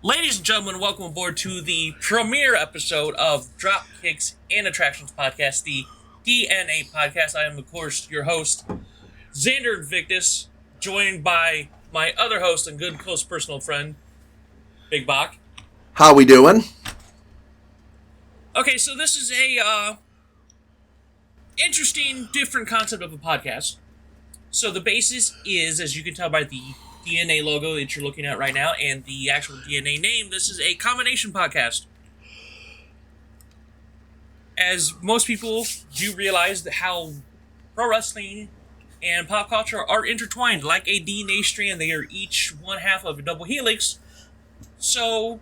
Ladies and gentlemen, welcome aboard to the premiere episode of Dropkicks and Attractions Podcast, the DNA Podcast. I am, of course, your host, Xander Invictus, joined by my other host and good close personal friend, BigBoct. How we doing? Okay, so this is a interesting, different concept of a podcast. So the basis is, as you can tell by the DNA logo that you're looking at right now and the actual DNA name, this is a combination podcast. As most people do realize how pro wrestling and pop culture are intertwined like a DNA strand. They are each one half of a double helix. So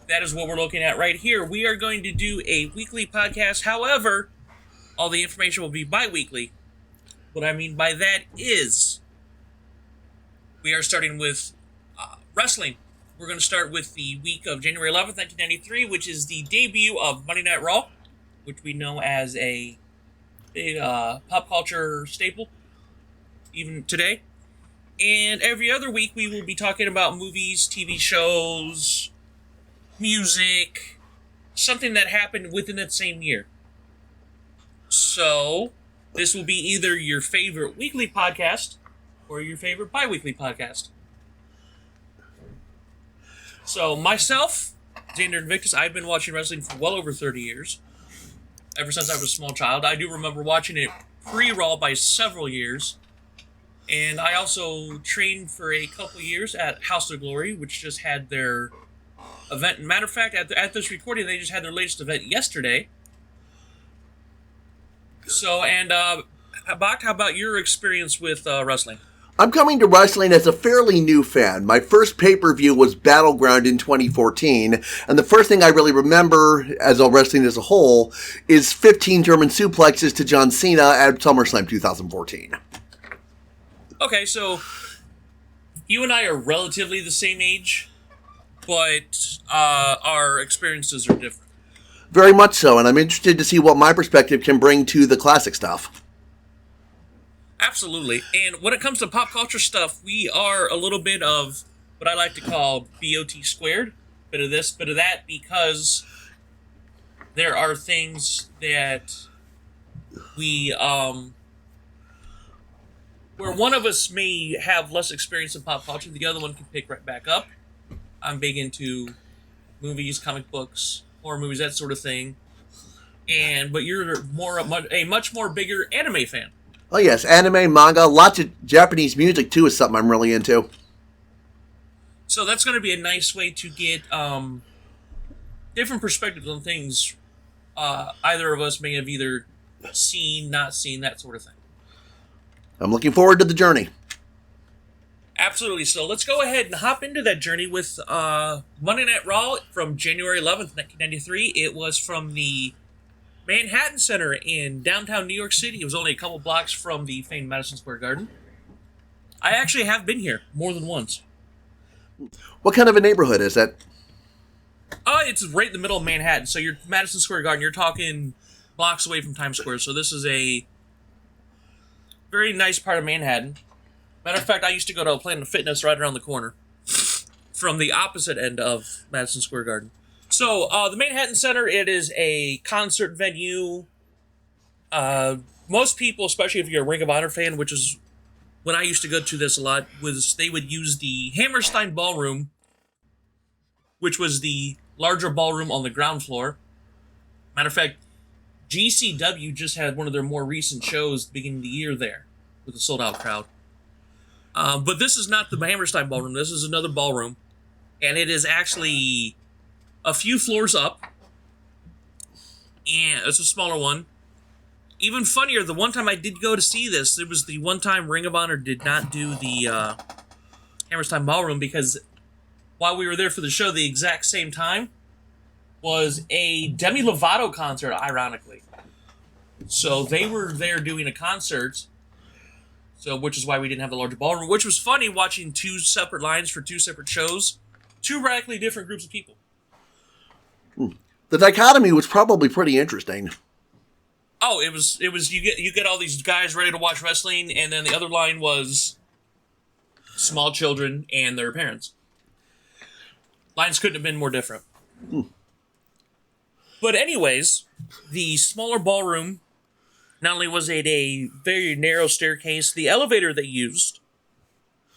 that is what we're looking at right here. We are going to do a weekly podcast. However, all the information will be bi-weekly. What I mean by that is we are starting with wrestling. We're going to start with the week of January 11th, 1993, which is the debut of Monday Night Raw, which we know as a big pop culture staple, even today. And every other week, we will be talking about movies, TV shows, music, something that happened within that same year. So, this will be either your favorite weekly podcast or your favorite bi-weekly podcast. So, myself, Xander Invictus, I've been watching wrestling for well over 30 years. Ever since I was a small child. I do remember watching it pre-Raw by several years. And I also trained for a couple years at House of Glory, which just had their event. Matter of fact, at this recording, they just had their latest event yesterday. So, and, Bach, how about your experience with wrestling? I'm coming to wrestling as a fairly new fan. My first pay-per-view was Battleground in 2014, and the first thing I really remember as a wrestling as a whole is 15 German suplexes to John Cena at SummerSlam 2014. Okay, so you and I are relatively the same age, but our experiences are different. Very much so, and I'm interested to see what my perspective can bring to the classic stuff. Absolutely. And when it comes to pop culture stuff, we are a little bit of what I like to call BOT squared. Bit of this, bit of that, because there are things that we, where one of us may have less experience in pop culture, the other one can pick right back up. I'm big into movies, comic books, horror movies, that sort of thing. But you're a much more bigger anime fan. Oh yes, anime, manga, lots of Japanese music too is something I'm really into. So that's going to be a nice way to get different perspectives on things either of us may have either seen, not seen, that sort of thing. I'm looking forward to the journey. Absolutely. So let's go ahead and hop into that journey with Monday Night Raw from January 11th, 1993. It was from the Manhattan Center in downtown New York City. It was only a couple blocks from the famed Madison Square Garden. I actually have been here more than once. What kind of a neighborhood is that? It's right in the middle of Manhattan. So you're Madison Square Garden. You're talking blocks away from Times Square. So this is a very nice part of Manhattan. Matter of fact, I used to go to a Planet Fitness right around the corner from the opposite end of Madison Square Garden. So, the Manhattan Center, it is a concert venue. Most people, especially if you're a Ring of Honor fan, which is when I used to go to this a lot, was they would use the Hammerstein Ballroom, which was the larger ballroom on the ground floor. Matter of fact, GCW just had one of their more recent shows at the beginning of the year there with a sold-out crowd. But this is not the Hammerstein Ballroom. This is another ballroom, and it is actually a few floors up, and it's a smaller one. Even funnier, the one time I did go to see this, it was the one time Ring of Honor did not do the Hammerstein Ballroom, because while we were there for the show, the exact same time was a Demi Lovato concert, ironically. So they were there doing a concert, so which is why we didn't have the larger ballroom, which was funny watching two separate lines for two separate shows, two radically different groups of people. The dichotomy was probably pretty interesting. Oh, it was. You get all these guys ready to watch wrestling, and then the other line was small children and their parents. Lines couldn't have been more different. But anyways, the smaller ballroom, not only was it a very narrow staircase, the elevator they used,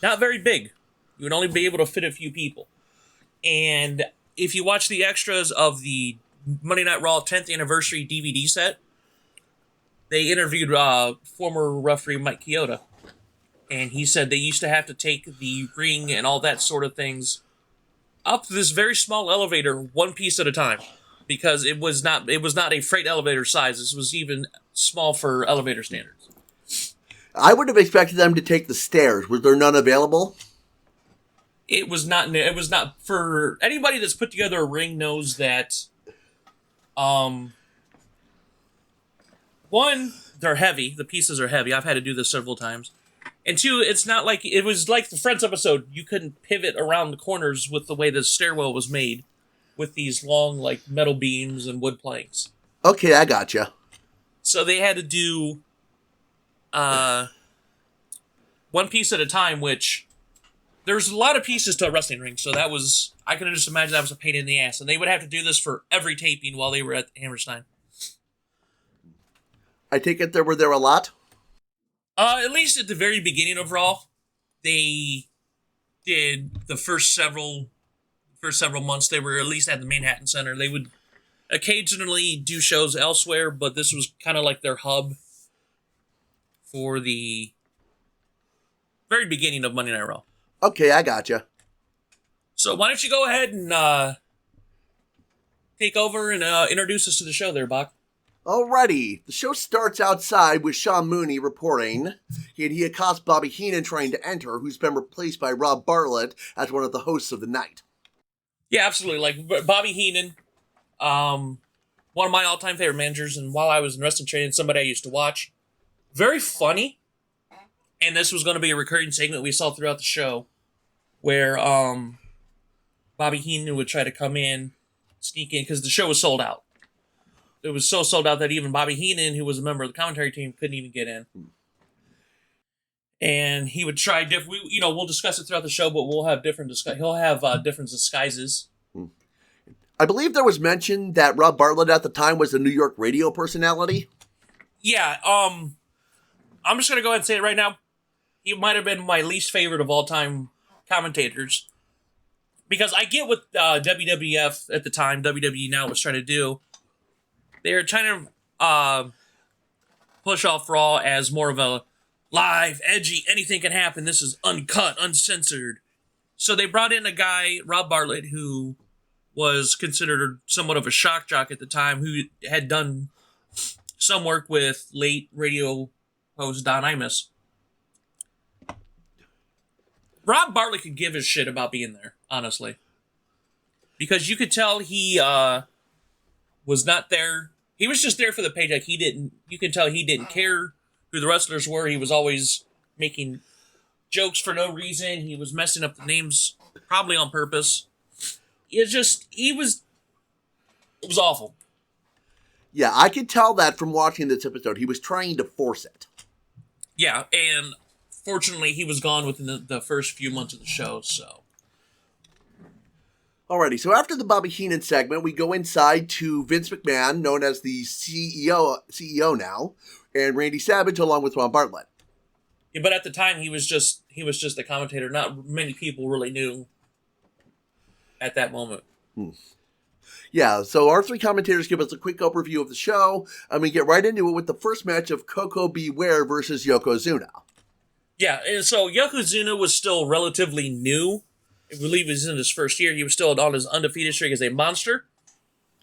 not very big. You would only be able to fit a few people. And if you watch the extras of the Monday Night Raw 10th anniversary DVD set, they interviewed former referee Mike Chioda. And he said they used to have to take the ring and all that sort of things up this very small elevator one piece at a time. Because it was not a freight elevator size. This was even small for elevator standards. I would have expected them to take the stairs. Was there none available? It was not for anybody that's put together a ring knows that one, they're heavy. The pieces are heavy. I've had to do this several times. And two, it's not like it was like the Friends episode. You couldn't pivot around the corners with the way the stairwell was made with these long like metal beams and wood planks. Okay, I gotcha. So they had to do one piece at a time, which there's a lot of pieces to a wrestling ring. So that was, I could just imagine that was a pain in the ass. And they would have to do this for every taping while they were at Hammerstein. I take it there were there a lot? At least at the very beginning of Raw, they did the first several months. They were at least at the Manhattan Center. They would occasionally do shows elsewhere, but this was kind of like their hub for the very beginning of Monday Night Raw. Okay, I gotcha. So why don't you go ahead and take over and introduce us to the show there, Bach. Alrighty, the show starts outside with Sean Mooney reporting he accosts Bobby Heenan trying to enter, who's been replaced by Rob Bartlett as one of the hosts of the night. Yeah, absolutely. Like Bobby Heenan, one of my all-time favorite managers, and while I was in wrestling training, somebody I used to watch. Very funny, and this was going to be a recurring segment we saw throughout the show, where Bobby Heenan would try to come in, sneak in, because the show was sold out. It was so sold out that even Bobby Heenan, who was a member of the commentary team, couldn't even get in. And he would try different. We'll discuss it throughout the show, but we'll have different. He'll have different disguises. I believe there was mention that Rob Bartlett at the time was a New York radio personality. Yeah. I'm just gonna go ahead and say it right now. He might have been my least favorite of all time commentators, because I get what WWF at the time, WWE now, was trying to do. They were trying to push off Raw as more of a live, edgy, anything can happen. This is uncut, uncensored. So they brought in a guy, Rob Bartlett, who was considered somewhat of a shock jock at the time, who had done some work with late radio host Don Imus. Rob Bartlett could give a shit about being there, honestly. Because you could tell he was not there. He was just there for the paycheck. You can tell he didn't care who the wrestlers were. He was always making jokes for no reason. He was messing up the names, probably on purpose. It was awful. Yeah, I could tell that from watching this episode. He was trying to force it. Yeah, and fortunately, he was gone within the first few months of the show, so. Alrighty, so after the Bobby Heenan segment, we go inside to Vince McMahon, known as the CEO now, and Randy Savage, along with Ron Bartlett. Yeah, but at the time, he was just a commentator. Not many people really knew at that moment. Yeah, so our three commentators give us a quick overview of the show, and we get right into it with the first match of Koko B. Ware versus Yokozuna. Yeah, and so Yokozuna was still relatively new. I believe he was in his first year. He was still on his undefeated streak as a monster.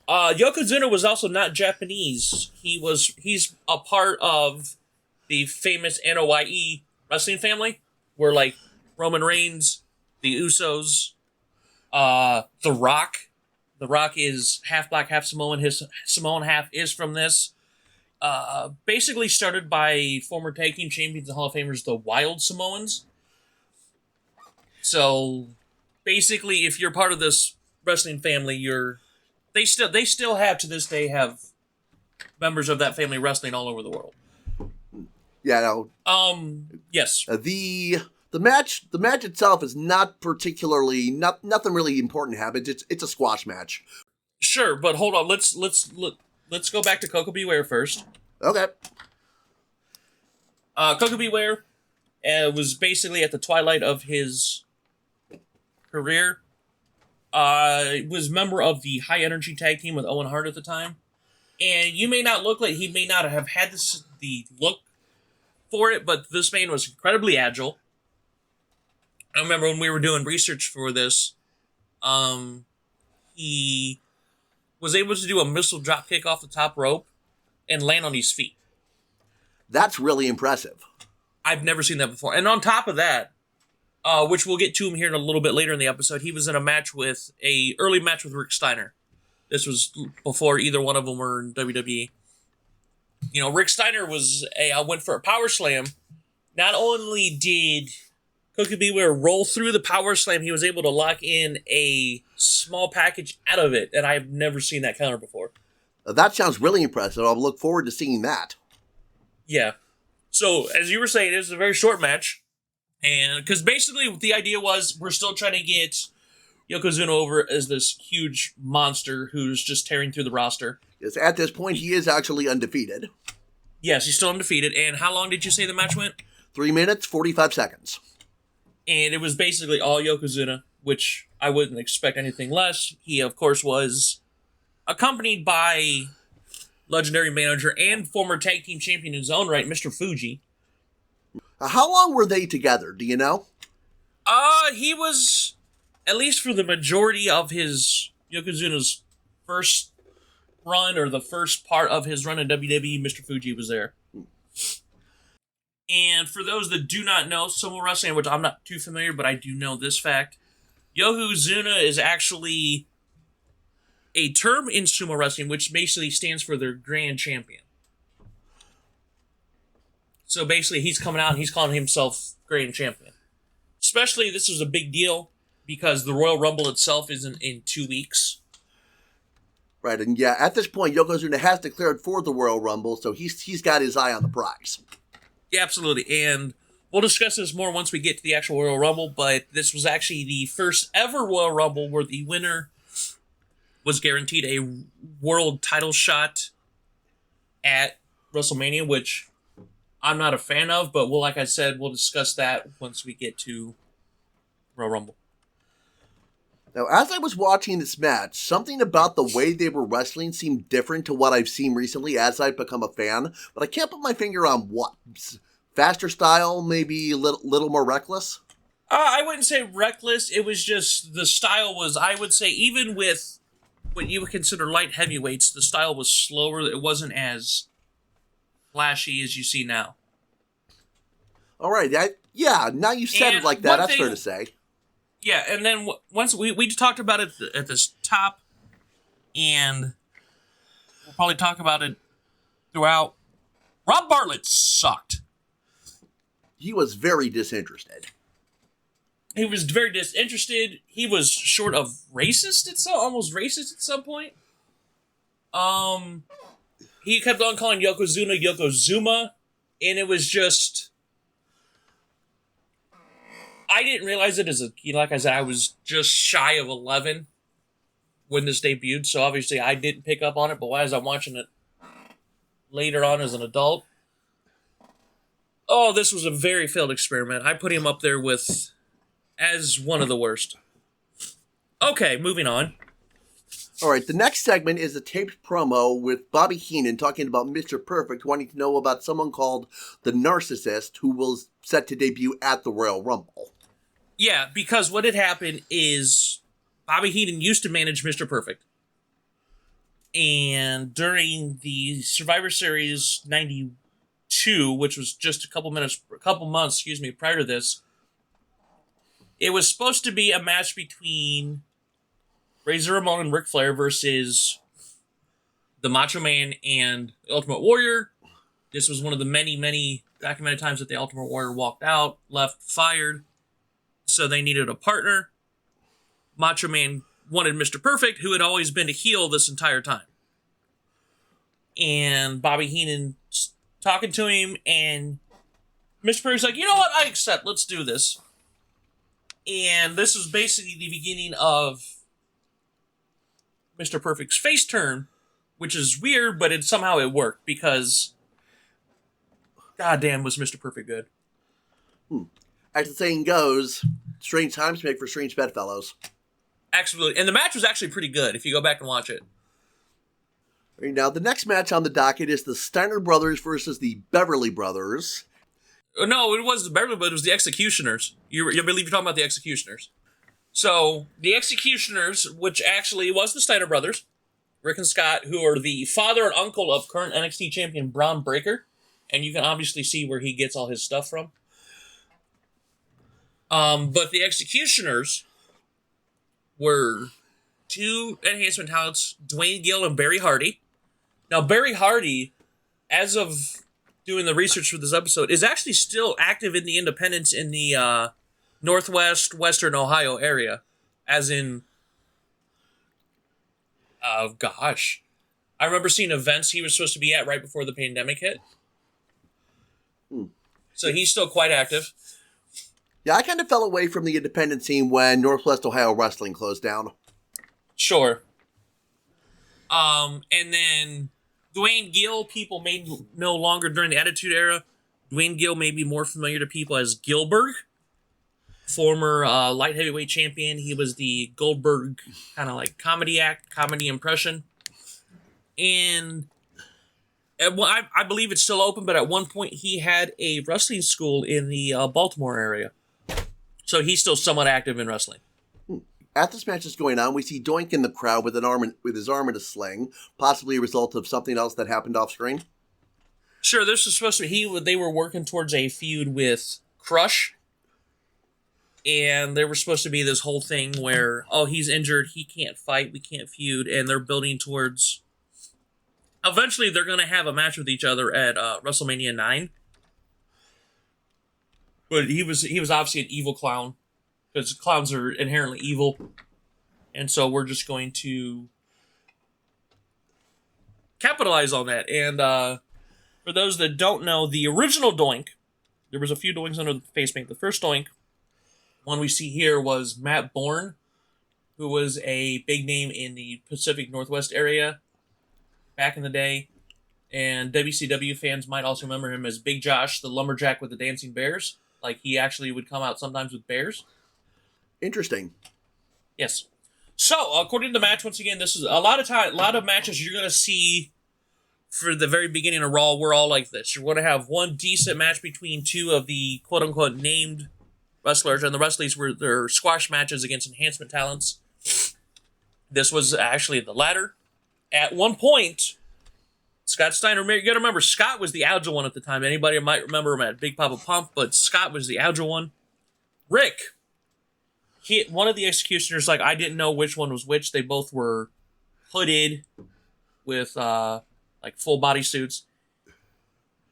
Yokozuna was also not Japanese. He's a part of the famous NOYE wrestling family, where like Roman Reigns, the Usos, The Rock. The Rock is half black, half Samoan. His Samoan half is from this. Basically started by former tag team champions and Hall of Famers, the Wild Samoans. So basically, if you're part of this wrestling family, they still have to this day have members of that family wrestling all over the world. Yeah, no. Yes. The The match itself is not particularly nothing really important happens. It's a squash match. Sure, but hold on. Let's go back to Coco Beware first. Okay. Coco Beware was basically at the twilight of his career. Was member of the high energy tag team with Owen Hart at the time. And you may not look like he may not have had the look for it, but this man was incredibly agile. I remember when we were doing research for this, he was able to do a missile drop kick off the top rope and land on his feet. That's really impressive. I've never seen that before. And on top of that, which we'll get to him here in a little bit later in the episode, he was in a early match with Rick Steiner. This was before either one of them were in WWE. You know, Rick Steiner went for a power slam. Not only did Coco Beware roll through the power slam, he was able to lock in a small package out of it, and I've never seen that counter before. That sounds really impressive. I'll look forward to seeing that. Yeah. So, as you were saying, it was a very short match. And because basically the idea was we're still trying to get Yokozuna over as this huge monster who's just tearing through the roster. Yes, at this point, he is actually undefeated. Yes, he's still undefeated. And how long did you say the match went? 3 minutes, 45 seconds. And it was basically all Yokozuna, which I wouldn't expect anything less. He, of course, was accompanied by legendary manager and former tag team champion in his own right, Mr. Fuji. How long were they together? Do you know? He was, at least for the majority of Yokozuna's first run, or the first part of his run in WWE, Mr. Fuji was there. And for those that do not know sumo wrestling, which I'm not too familiar, but I do know this fact, Yokozuna is actually a term in sumo wrestling which basically stands for their grand champion. So basically, he's coming out and he's calling himself Grand Champion. Especially, this was a big deal because the Royal Rumble itself isn't in 2 weeks. Right, and yeah, at this point, Yokozuna has declared for the Royal Rumble, so he's got his eye on the prize. Yeah, absolutely. And we'll discuss this more once we get to the actual Royal Rumble, but this was actually the first ever Royal Rumble where the winner was guaranteed a world title shot at WrestleMania, which I'm not a fan of, but like I said, we'll discuss that once we get to Royal Rumble. Now, as I was watching this match, something about the way they were wrestling seemed different to what I've seen recently as I've become a fan, but I can't put my finger on what. Faster style, maybe a little more reckless? I wouldn't say reckless. It was just, the style was, I would say, even with what you would consider light heavyweights, the style was slower. It wasn't as flashy as you see now. All right, now you said it like that, that's fair to say. Yeah, and then once we talked about it at the top, and we'll probably talk about it throughout. Rob Bartlett sucked. He was very disinterested. He was very disinterested. He was short of racist almost racist at some point. He kept on calling Yokozuna Yokozuma, and it was just, I didn't realize it like I said, I was just shy of 11 when this debuted, so obviously I didn't pick up on it, but as I'm watching it later on as an adult, this was a very failed experiment. I put him up there as one of the worst. Okay, moving on. All right, the next segment is a taped promo with Bobby Keenan talking about Mr. Perfect, wanting to know about someone called the Narcissist, who will set to debut at the Royal Rumble. Yeah, because what had happened is Bobby Heenan used to manage Mr. Perfect. And during the Survivor Series 92, which was just a couple months, prior to this, it was supposed to be a match between Razer Ramon and Ric Flair versus the Macho Man and the Ultimate Warrior. This was one of the many, many documented times that the Ultimate Warrior walked out, left, fired. So they needed a partner. Macho Man wanted Mr. Perfect, who had always been a heel this entire time. And Bobby Heenan talking to him, and Mr. Perry's like, you know what? I accept. Let's do this. And this is basically the beginning of Mr. Perfect's face turn, which is weird, but somehow it worked because goddamn was Mr. Perfect good. As the saying goes, strange times make for strange bedfellows. Absolutely. And the match was actually pretty good if you go back and watch it. Right, now, the next match on the docket is the Steiner brothers versus the Beverly brothers. No, it was the Beverly, but it was the Executioners. You believe you're talking about the Executioners. So, the Executioners, which actually was the Steiner brothers, Rick and Scott, who are the father and uncle of current NXT champion Braun Breaker. And you can obviously see where he gets all his stuff from. But the Executioners were two enhancement talents, Dwayne Gill and Barry Hardy. Now, Barry Hardy, as of doing the research for this episode, is actually still active in the independents in the Northwest, Western Ohio area. As in, gosh. I remember seeing events he was supposed to be at right before the pandemic hit. So he's still quite active. Yeah, I kind of fell away from the independent scene when Northwest Ohio Wrestling closed down. Sure. And then Dwayne Gill, people may no longer during the Attitude Era. Dwayne Gill may be more familiar to people as Gillberg, former light heavyweight champion. He was the Goldberg kind of like comedy act, comedy impression. And I believe it's still open, but at one point he had a wrestling school in the Baltimore area. So he's still somewhat active in wrestling. As this match is going on, we see Doink in the crowd with his arm in a sling, possibly a result of something else that happened off screen. Sure, this was supposed to be they were working towards a feud with Crush, and there was supposed to be this whole thing where, oh, he's injured, he can't fight, we can't feud, and they're building towards. Eventually, they're going to have a match with each other at WrestleMania 9. But he was obviously an evil clown, because clowns are inherently evil. And so we're just going to capitalize on that. And for those that don't know, the original Doink, there was a few Doinks under the face paint. The first Doink, one we see here, was Matt Bourne, who was a big name in the Pacific Northwest area back in the day. And WCW fans might also remember him as Big Josh, the lumberjack with the dancing bears. Like, he actually would come out sometimes with bears. Interesting. Yes. So, according to the match, once again, this is a lot of matches you're going to see for the very beginning of Raw. We're all like this. You're going to have one decent match between two of the quote-unquote named wrestlers, and the rest of these were their squash matches against enhancement talents. This was actually the latter. At one point, Scott Steiner, you gotta remember, Scott was the agile one at the time. Anybody might remember him at Big Papa Pump, but Scott was the agile one. Rick hit one of the Executioners, like, I didn't know which one was which. They both were hooded with, like, full body suits.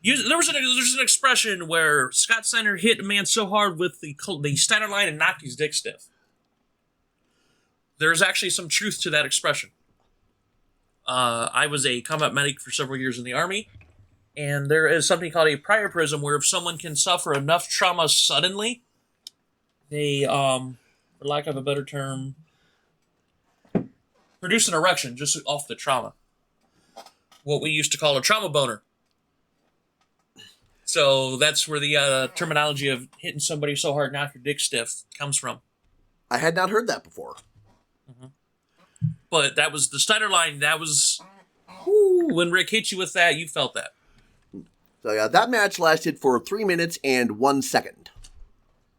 There's an expression where Scott Steiner hit a man so hard with the Steiner line and knocked his dick stiff. There's actually some truth to that expression. I was a combat medic for several years in the Army, and there is something called a priapism, where if someone can suffer enough trauma suddenly, they, for lack of a better term, produce an erection just off the trauma. What we used to call a trauma boner. So that's where the terminology of hitting somebody so hard knock your dick stiff comes from. I had not heard that before. Mm-hmm. But that was the Steiner line. That was, when Rick hit you with that, you felt that. So yeah, that match lasted for 3 minutes and 1 second.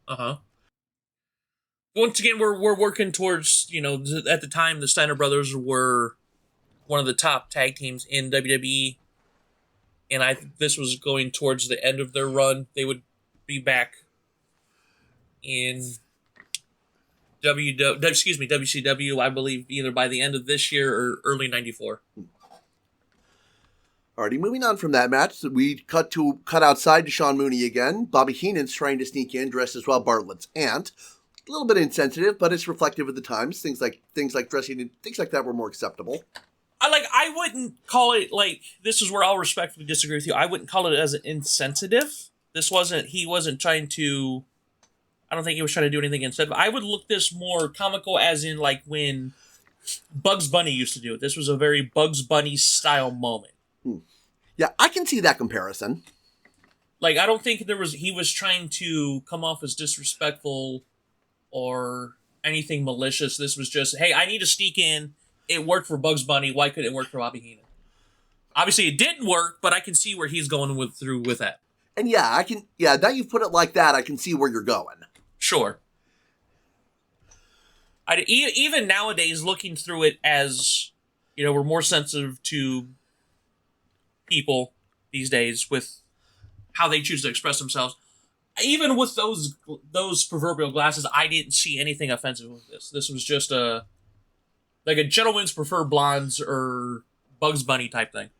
Uh-huh. Once again, we're working towards, at the time, the Steiner brothers were one of the top tag teams in WWE. And I think this was going towards the end of their run. They would be back in WCW, I believe, either by the end of this year or early 94. Alrighty, moving on from that match, we cut outside to Sean Mooney again. Bobby Heenan's trying to sneak in, dressed as Rob Bartlett's aunt. A little bit insensitive, but it's reflective of the times. Things like dressing and things like that were more acceptable. I wouldn't call it, this is where I'll respectfully disagree with you. I wouldn't call it as insensitive. He wasn't trying to, I don't think he was trying to do anything instead. But I would look this more comical as in like when Bugs Bunny used to do it. This was a very Bugs Bunny style moment. Yeah, I can see that comparison. Like, I don't think he was trying to come off as disrespectful or anything malicious. This was just, hey, I need to sneak in. It worked for Bugs Bunny. Why couldn't it work for Bobby Heenan? Obviously, it didn't work, but I can see where he's going through with that. And now you've put it like that, I can see where you're going. Sure. Even nowadays, looking through it as, we're more sensitive to people these days with how they choose to express themselves. Even with those proverbial glasses, I didn't see anything offensive with this. This was just a gentleman's prefer blondes or Bugs Bunny type thing.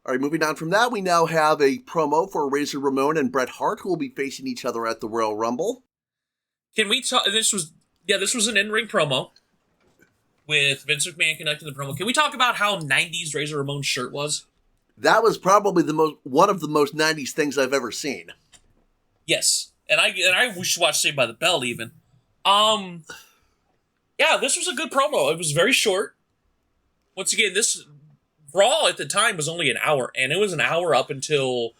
All right, moving on from that, we now have a promo for Razor Ramon and Bret Hart, who will be facing each other at the Royal Rumble. Can we talk? This was an in-ring promo with Vince McMahon conducting the promo. Can we talk about how 90s Razor Ramon's shirt was? That was probably one of the most 90s things I've ever seen. Yes. And I should watch Saved by the Bell even. Yeah, this was a good promo. It was very short. Once again, this Raw at the time was only an hour, and it was an hour up until,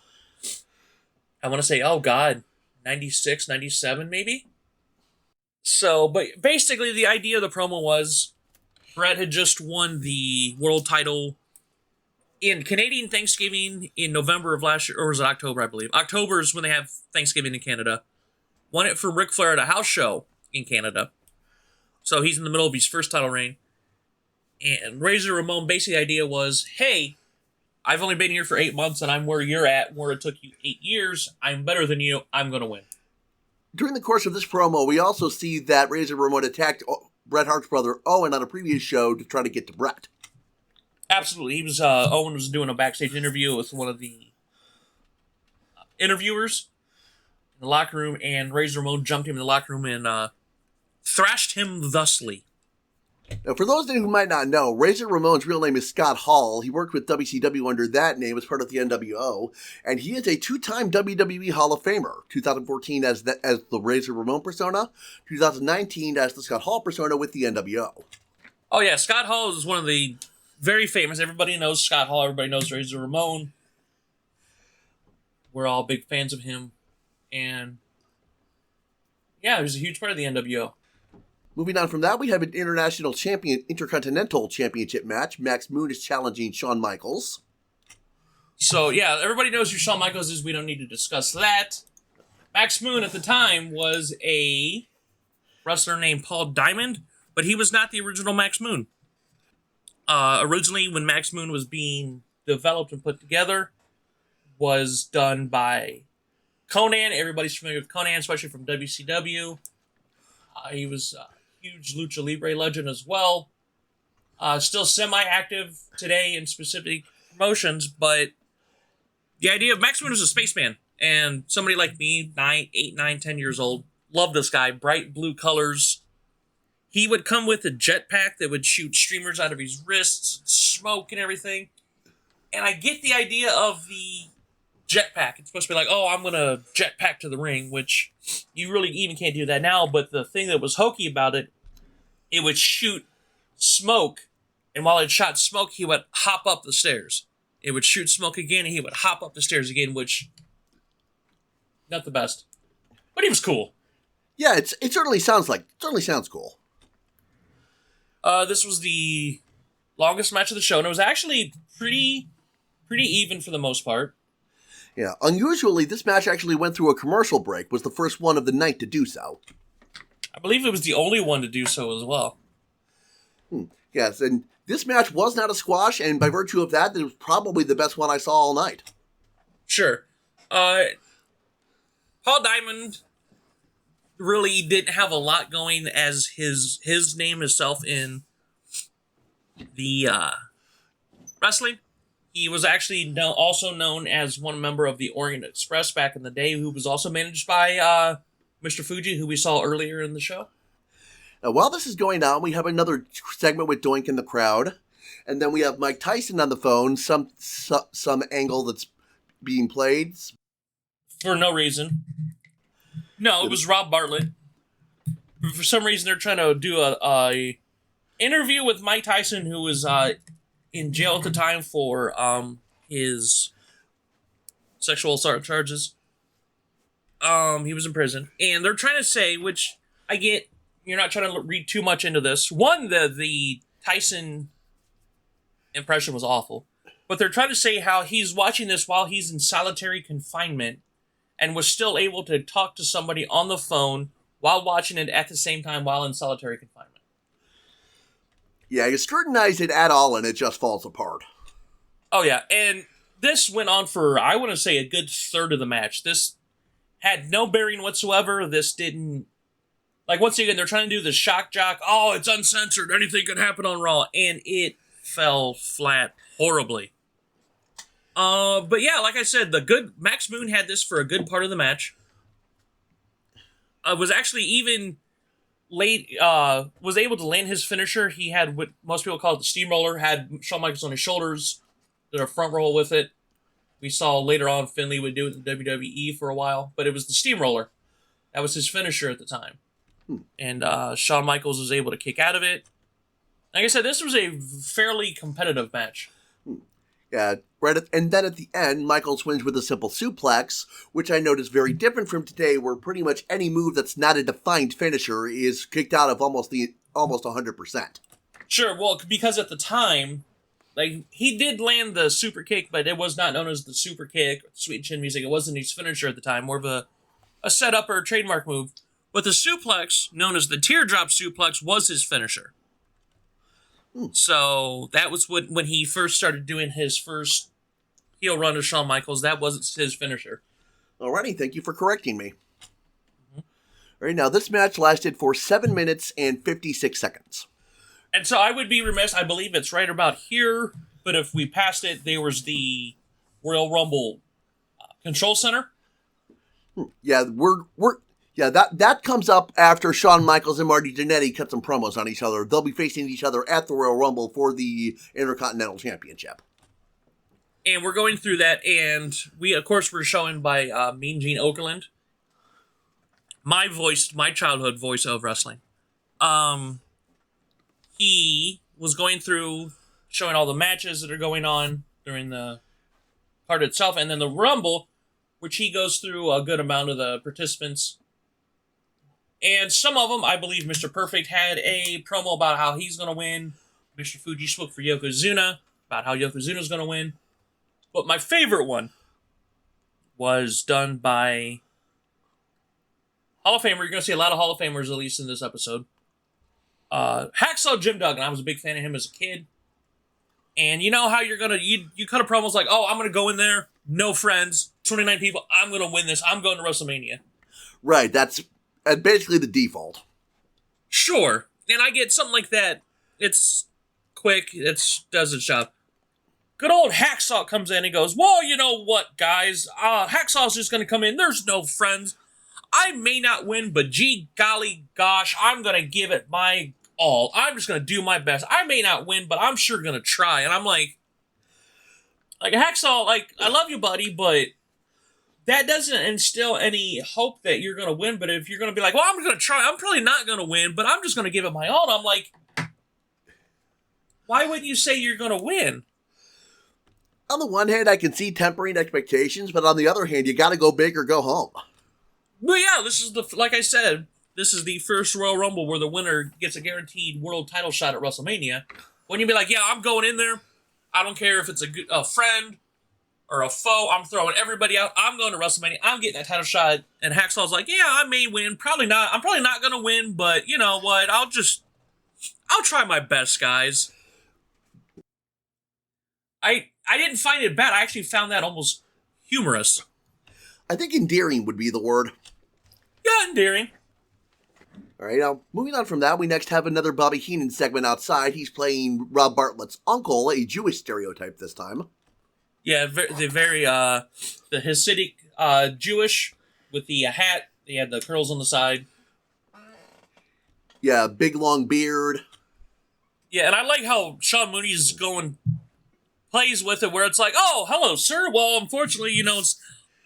I want to say, 96, 97 maybe? So, but basically the idea of the promo was Bret had just won the world title in Canadian Thanksgiving in November of last year, or was it October, I believe. October is when they have Thanksgiving in Canada. Won it for Ric Flair at a house show in Canada. So he's in the middle of his first title reign. And Razor Ramon, basically the idea was, hey, I've only been here for 8 months and I'm where you're at, where it took you 8 years. I'm better than you. I'm going to win. During the course of this promo, we also see that Razor Ramon attacked Bret Hart's brother Owen on a previous show to try to get to Bret. Absolutely. He was, Owen was doing a backstage interview with one of the interviewers in the locker room, and Razor Ramon jumped him in the locker room and thrashed him thusly. Now, for those of you who might not know, Razor Ramon's real name is Scott Hall. He worked with WCW under that name as part of the NWO, and he is a two-time WWE Hall of Famer. 2014 as the Razor Ramon persona, 2019 as the Scott Hall persona with the NWO. Oh yeah, Scott Hall is one of the very famous. Everybody knows Scott Hall. Everybody knows Razor Ramon. We're all big fans of him, and yeah, he was a huge part of the NWO. Moving on from that, we have an Intercontinental Championship match. Max Moon is challenging Shawn Michaels. So, yeah, everybody knows who Shawn Michaels is. We don't need to discuss that. Max Moon at the time was a wrestler named Paul Diamond, but he was not the original Max Moon. Originally, when Max Moon was being developed and put together, was done by Conan. Everybody's familiar with Conan, especially from WCW. He was huge Lucha Libre legend as well. Still semi-active today in specific promotions, but the idea of Max Moon was a spaceman, and somebody like me, 8, 9, 10 years old, loved this guy, bright blue colors. He would come with a jetpack that would shoot streamers out of his wrists, smoke and everything. And I get the idea of the jetpack. It's supposed to be like, oh, I'm going to jetpack to the ring, which you really even can't do that now. But the thing that was hokey about it, it would shoot smoke. And while it shot smoke, he would hop up the stairs. It would shoot smoke again, and he would hop up the stairs again, which, not the best. But he was cool. Yeah, it certainly sounds cool. This was the longest match of the show, and it was actually pretty even for the most part. Yeah, unusually, this match actually went through a commercial break, was the first one of the night to do so. I believe it was the only one to do so as well. Yes, and this match was not a squash, and by virtue of that, it was probably the best one I saw all night. Sure. Paul Diamond really didn't have a lot going as his name himself in the wrestling. He was actually also known as one member of the Orient Express back in the day, who was also managed by Mr. Fuji, who we saw earlier in the show. Now, while this is going on, we have another segment with Doink in the crowd, and then we have Mike Tyson on the phone, some angle that's being played. for no reason. No, it was Rob Bartlett. For some reason, they're trying to do a interview with Mike Tyson, who was in jail at the time for his sexual assault charges. He was in prison, and they're trying to say, which I get, you're not trying to read too much into this. One, the Tyson impression was awful, but they're trying to say how he's watching this while he's in solitary confinement and was still able to talk to somebody on the phone while watching it at the same time while in solitary confinement. Yeah, you scrutinize it at all and it just falls apart. Oh, yeah, and this went on for, I want to say, a good third of the match. This had no bearing whatsoever. This didn't... Like, once again, they're trying to do the shock jock. Oh, it's uncensored. Anything can happen on Raw. And it fell flat horribly. But yeah, like I said, Max Moon had this for a good part of the match. Was actually even late, was able to land his finisher. He had what most people call the steamroller, had Shawn Michaels on his shoulders, did a front roll with it. We saw later on Finlay would do it in WWE for a while, but it was the steamroller. That was his finisher at the time. And Shawn Michaels was able to kick out of it. Like I said, this was a fairly competitive match. Yeah, and then at the end, Michaels wins with a simple suplex, which I noticed very different from today, where pretty much any move that's not a defined finisher is kicked out of almost 100%. Sure, well, because at the time, like, he did land the super kick, but it was not known as the super kick, sweet chin music. It wasn't his finisher at the time, more of a setup or a trademark move. But the suplex, known as the teardrop suplex, was his finisher. So that was when he first started doing his first heel run to Shawn Michaels. That wasn't his finisher. Alrighty, thank you for correcting me. All right, now this match lasted for 7 minutes and 56 seconds. And so I would be remiss, I believe it's right about here, but if we passed it, there was the Royal Rumble Control Center. Yeah, that comes up after Shawn Michaels and Marty Jannetty cut some promos on each other. They'll be facing each other at the Royal Rumble for the Intercontinental Championship. And we're going through that, and we, of course, were shown by Mean Gene Okerlund. My childhood voice of wrestling. He was going through, showing all the matches that are going on during the card itself, and then the Rumble, which he goes through a good amount of the participants. And some of them, I believe Mr. Perfect had a promo about how he's going to win. Mr. Fuji spoke for Yokozuna, about how Yokozuna's going to win. But my favorite one was done by Hall of Famer. You're going to see a lot of Hall of Famers, at least in this episode. Hacksaw Jim Duggan. I was a big fan of him as a kid. And you know how you're going to... You cut a promo, like, oh, I'm going to go in there, no friends, 29 people, I'm going to win this, I'm going to WrestleMania. Right, that's basically the default. Sure. And I get something like that. It's quick. It does its job. Good old Hacksaw comes in and goes, well, you know what, guys? Hacksaw's just going to come in. There's no friends. I may not win, but gee golly gosh, I'm going to give it my all. I'm just going to do my best. I may not win, but I'm sure going to try. And I'm like Hacksaw, like, I love you, buddy, but that doesn't instill any hope that you're going to win. But if you're going to be like, well, I'm going to try, I'm probably not going to win, but I'm just going to give it my all. And I'm like, why wouldn't you say you're going to win? On the one hand, I can see tempering expectations, but on the other hand, you got to go big or go home. But yeah, like I said, this is the first Royal Rumble where the winner gets a guaranteed world title shot at WrestleMania. When you be like, yeah, I'm going in there. I don't care if it's a friend or a foe. I'm throwing everybody out. I'm going to WrestleMania. I'm getting that title shot. And Hacksaw's like, yeah, I may win. Probably not. I'm probably not going to win, but you know what? I'll try my best, guys. I didn't find it bad. I actually found that almost humorous. I think endearing would be the word. Yeah, endearing. All right, now, moving on from that, we next have another Bobby Heenan segment outside. He's playing Rob Bartlett's uncle, a Jewish stereotype this time. Yeah, the Hasidic Jewish with the hat. He had the curls on the side. Yeah, big long beard. Yeah, and I like how Sean Mooney's plays with it where it's like, oh, hello, sir. Well, unfortunately,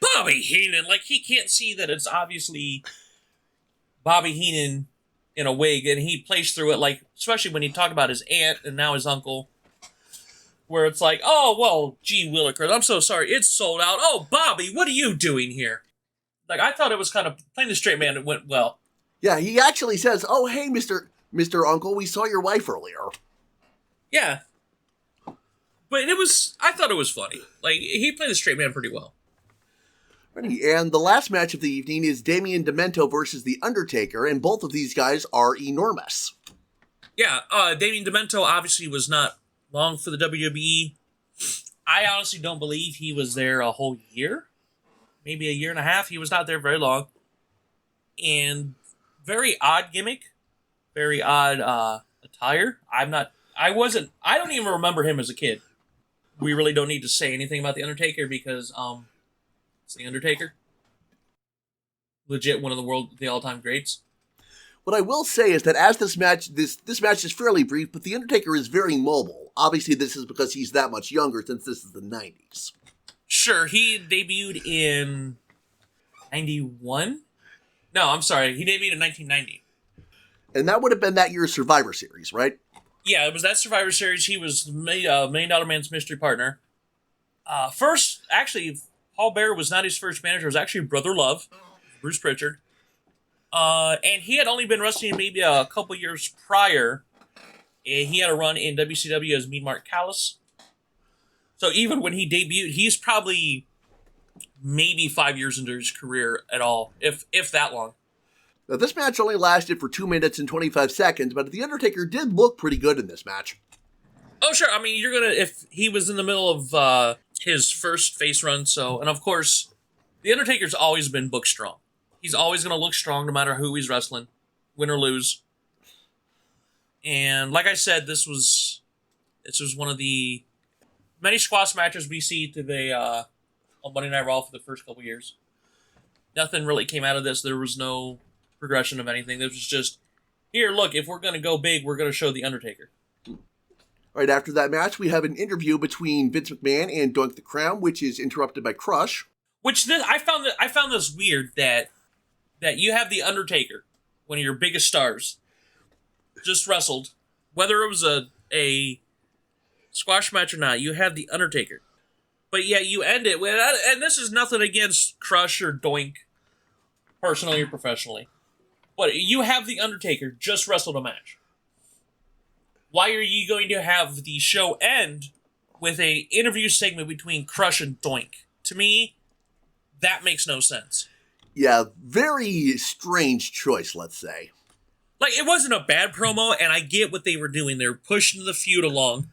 Bobby Heenan. Like, he can't see that it's obviously Bobby Heenan in a wig, and he plays through it, like, especially when he talked about his aunt and now his uncle, where it's like, oh, well, gee willikers, I'm so sorry, it's sold out. Oh, Bobby, what are you doing here? Like, I thought it was kind of, playing the straight man, it went well. Yeah, he actually says, oh, hey, Mr. Uncle, we saw your wife earlier. Yeah. But I thought it was funny. Like, he played the straight man pretty well. And the last match of the evening is Damian Demento versus The Undertaker, and both of these guys are enormous. Yeah, Damian Demento obviously was not long for the WWE. I honestly don't believe he was there a whole year. Maybe a year and a half. He was not there very long. And very odd gimmick. Very odd attire. I don't even remember him as a kid. We really don't need to say anything about The Undertaker because, it's The Undertaker. Legit one of the all-time greats. What I will say is that as this match is fairly brief, but The Undertaker is very mobile. Obviously, this is because he's that much younger since this is the 90s. Sure, he debuted in 91? No, I'm sorry, he debuted in 1990. And that would have been that year's Survivor Series, right? Yeah, it was that Survivor Series. He was Million Dollar Man's mystery partner. First, actually, Paul Bearer was not his first manager. It was actually Brother Love, Bruce Pritchard. And he had only been wrestling maybe a couple years prior. He had a run in WCW as Mean Mark Callis. So even when he debuted, he's probably maybe 5 years into his career at all, if that long. Now, this match only lasted for 2 minutes and 25 seconds, but The Undertaker did look pretty good in this match. Oh, sure. I mean, if he was in the middle of his first face run, and of course, The Undertaker's always been booked strong. He's always going to look strong no matter who he's wrestling, win or lose. And like I said, this was one of the many squash matches we see today on Monday Night Raw for the first couple years. Nothing really came out of this. There was no progression of anything. This was just, here, look, if we're going to go big, we're going to show The Undertaker. Right after that match, we have an interview between Vince McMahon and Doink the Clown, which is interrupted by Crush. I found this weird that you have The Undertaker, one of your biggest stars, just wrestled, whether it was a squash match or not, you have The Undertaker. But yet you end it with, and this is nothing against Crush or Doink, personally or professionally, but you have The Undertaker just wrestled a match. Why are you going to have the show end with a interview segment between Crush and Doink? To me, that makes no sense. Yeah, very strange choice, let's say. Like, it wasn't a bad promo, and I get what they were doing. They were pushing the feud along.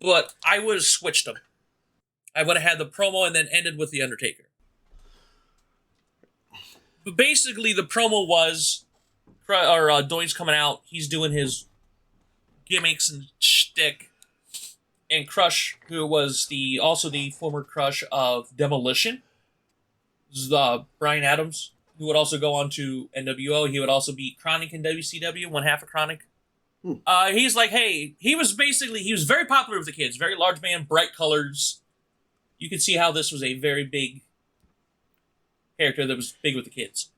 But I would have switched them. I would have had the promo and then ended with The Undertaker. But basically, the promo was, Doink's coming out, he's doing his gimmicks and shtick, and Crush, who was also the former Crush of Demolition, this is Brian Adams, who would also go on to NWO. He would also be Chronic in WCW, one half of Chronic. He's like, hey, he was very popular with the kids, very large man, bright colors. You could see how this was a very big character that was big with the kids.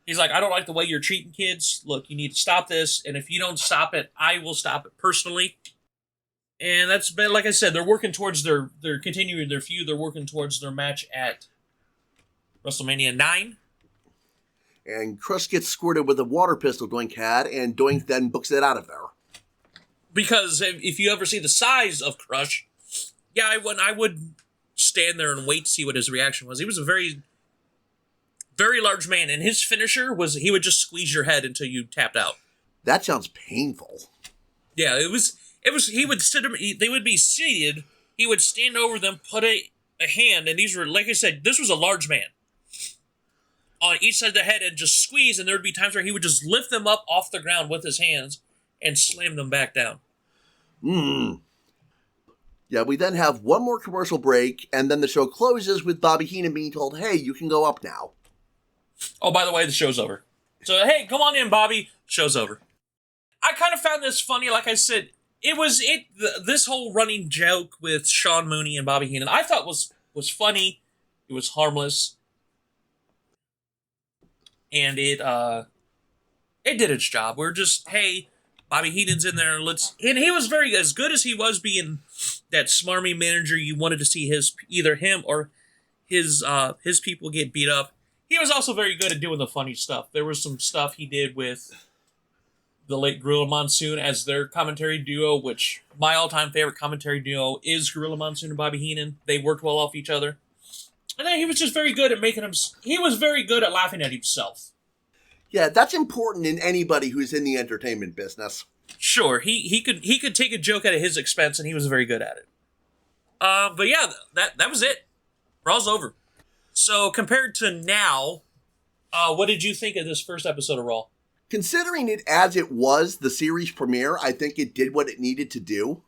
He's like, I don't like the way you're treating kids. Look, you need to stop this, and if you don't stop it, I will stop it personally. And that's been, like I said, they're working towards they're continuing their feud. They're working towards their match at WrestleMania 9. And Crush gets squirted with a water pistol Doink had, and Doink then books it out of there. Because if you ever see the size of Crush, yeah, I would stand there and wait to see what his reaction was. He was a very, very large man, and his finisher was he would just squeeze your head until you tapped out. That sounds painful. Yeah, it was. He would sit. They would be seated. He would stand over them, put a hand, and these were, like I said, this was a large man on each side of the head, and just squeeze. And there would be times where he would just lift them up off the ground with his hands and slam them back down. Yeah, we then have one more commercial break, and then the show closes with Bobby Heenan being told, hey, you can go up now. Oh, by the way, the show's over. So, hey, come on in, Bobby. Show's over. I kind of found this funny. Like I said, this whole running joke with Sean Mooney and Bobby Heenan, I thought was funny. It was harmless. And it did its job. We're just, hey, Bobby Heenan's in there. And he was very, as good as he was being that smarmy manager, you wanted to see either him or his people get beat up. He was also very good at doing the funny stuff. There was some stuff he did with the late Gorilla Monsoon as their commentary duo, which my all-time favorite commentary duo is Gorilla Monsoon and Bobby Heenan. They worked well off each other. And then he was just very good at he was very good at laughing at himself. Yeah, that's important in anybody who's in the entertainment business. Sure, he could take a joke at his expense, and he was very good at it. But yeah, that was it. Raw's over. So compared to now, what did you think of this first episode of Raw? Considering it as it was the series premiere, I think it did what it needed to do.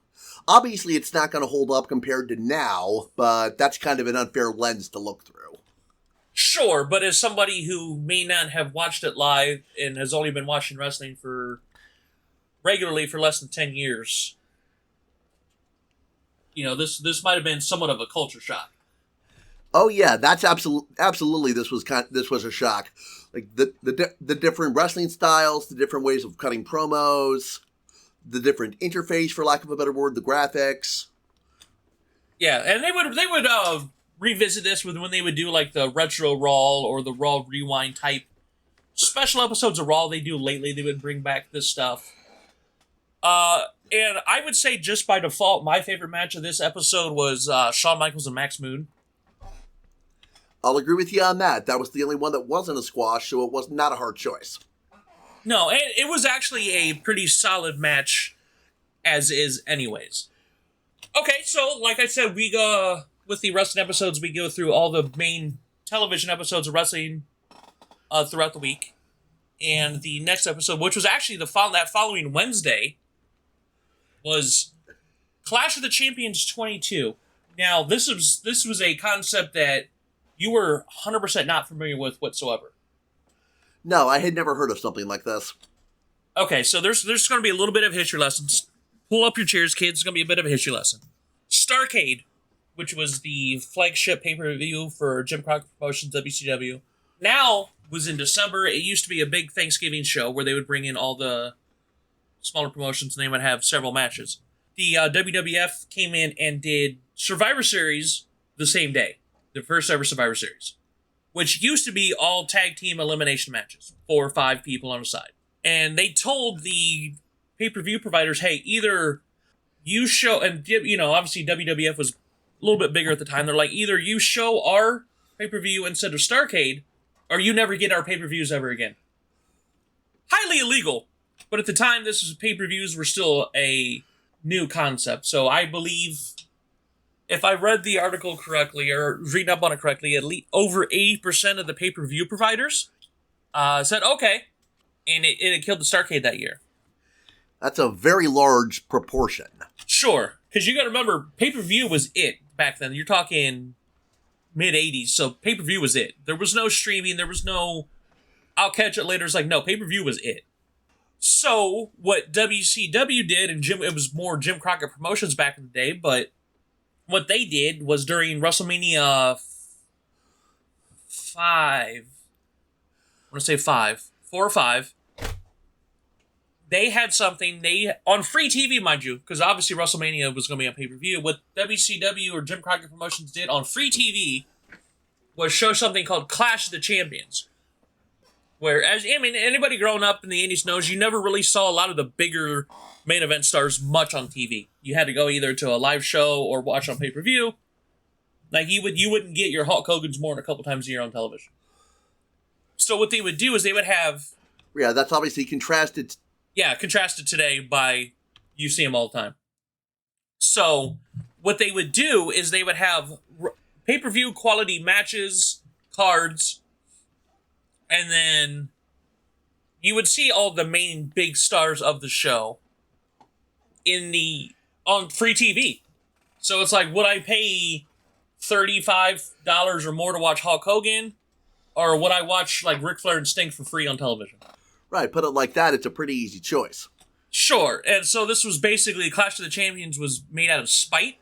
Obviously, it's not going to hold up compared to now, but that's kind of an unfair lens to look through. Sure, but as somebody who may not have watched it live and has only been watching wrestling regularly for less than 10 years, this might have been somewhat of a culture shock. Oh yeah, that's absolutely. This was a shock. Like the different wrestling styles, the different ways of cutting promos, the different interface, for lack of a better word, the graphics. Yeah, and they would revisit this when they would do like the retro Raw or the Raw Rewind type special episodes of Raw they do lately. They would bring back this stuff. And I would say just by default, my favorite match of this episode was Shawn Michaels and Max Moon. I'll agree with you on that. That was the only one that wasn't a squash, so it was not a hard choice. No, it was actually a pretty solid match, as is anyways. Okay, so like I said, we go with the wrestling episodes, we go through all the main television episodes of wrestling throughout the week. And the next episode, which was actually that following Wednesday, was Clash of the Champions 22. Now, this was a concept that you were 100% not familiar with whatsoever. No, I had never heard of something like this. Okay, so there's going to be a little bit of history lessons. Pull up your chairs, kids. It's going to be a bit of a history lesson. Starrcade, which was the flagship pay-per-view for Jim Crockett Promotions, WCW, now was in December. It used to be a big Thanksgiving show where they would bring in all the smaller promotions and they would have several matches. The WWF came in and did Survivor Series the same day. The first ever Survivor Series, which used to be all tag team elimination matches, 4 or 5 people on a side. And they told the pay-per-view providers, hey, either you show, and obviously WWF was a little bit bigger at the time. They're like, either you show our pay-per-view instead of Starrcade, or you never get our pay-per-views ever again. Highly illegal. But at the time, pay-per-views were still a new concept. So I believe, if I read the article correctly, or reading up on it correctly, at least over 80% of the pay-per-view providers said, okay. And it killed the Starrcade that year. That's a very large proportion. Sure. Because you got to remember, pay-per-view was it back then. You're talking mid-'80s, so pay-per-view was it. There was no streaming. There was no, I'll catch it later. It's like, no, pay-per-view was it. So what WCW did, and it was more Jim Crockett Promotions back in the day, but what they did was during WrestleMania 4 or 5, they had something, on free TV, mind you, because obviously WrestleMania was going to be on pay-per-view. What WCW or Jim Crockett Promotions did on free TV was show something called Clash of the Champions. Where, anybody growing up in the 80s knows you never really saw a lot of the bigger main event stars much on TV. You had to go either to a live show or watch on pay-per-view. Like, you wouldn't get your Hulk Hogan's more than a couple times a year on television. So what they would do is they would have... Yeah, that's obviously contrasted. Yeah, contrasted today by you see them all the time. So what they would do is they would have pay-per-view quality matches, cards, and then you would see all the main big stars of the show on free TV. So it's like, would I pay $35 or more to watch Hulk Hogan? Or would I watch like Ric Flair and Sting for free on television? Right, put it like that, it's a pretty easy choice. Sure, and so this was basically, Clash of the Champions was made out of spite,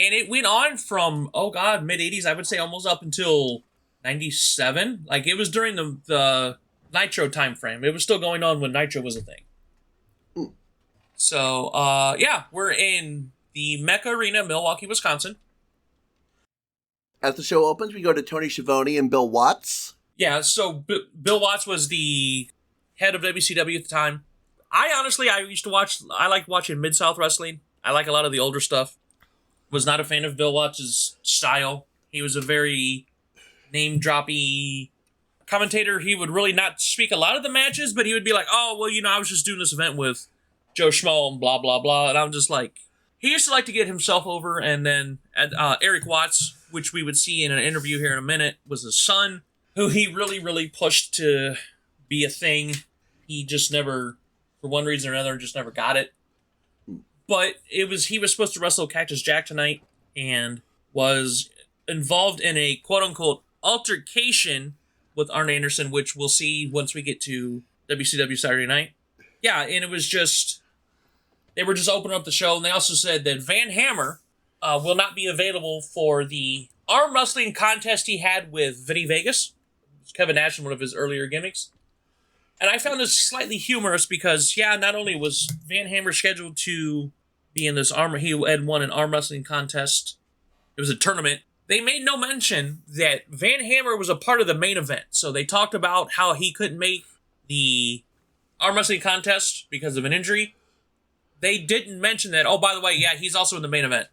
And it went on from, mid-'80s, I would say almost up until 97. Like, it was during the Nitro time frame. It was still going on when Nitro was a thing. Mm. So, we're in the Mecca Arena, Milwaukee, Wisconsin. As the show opens, we go to Tony Schiavone and Bill Watts. Yeah, so Bill Watts was the head of WCW at the time. I like watching Mid-South Wrestling. I like a lot of the older stuff. Was not a fan of Bill Watts' style. He was a very name-droppy commentator. He would really not speak a lot of the matches, but he would be like, I was just doing this event with Joe Schmo and blah, blah, blah. And I'm just like, he used to like to get himself over. And then Eric Watts, which we would see in an interview here in a minute, was his son, who he really, really pushed to be a thing. He just never, for one reason or another, just never got it. But he was supposed to wrestle Cactus Jack tonight and was involved in a quote-unquote altercation with Arn Anderson, which we'll see once we get to WCW Saturday Night. Yeah, and it was just, they were just opening up the show, and they also said that Van Hammer will not be available for the arm wrestling contest he had with Vinny Vegas. Kevin Nash in one of his earlier gimmicks. And I found this slightly humorous because, not only was Van Hammer scheduled to be in this he had won an arm wrestling contest. It was a tournament. They made no mention that Van Hammer was a part of the main event. So they talked about how he couldn't make the arm wrestling contest because of an injury. They didn't mention that, by the way, he's also in the main event.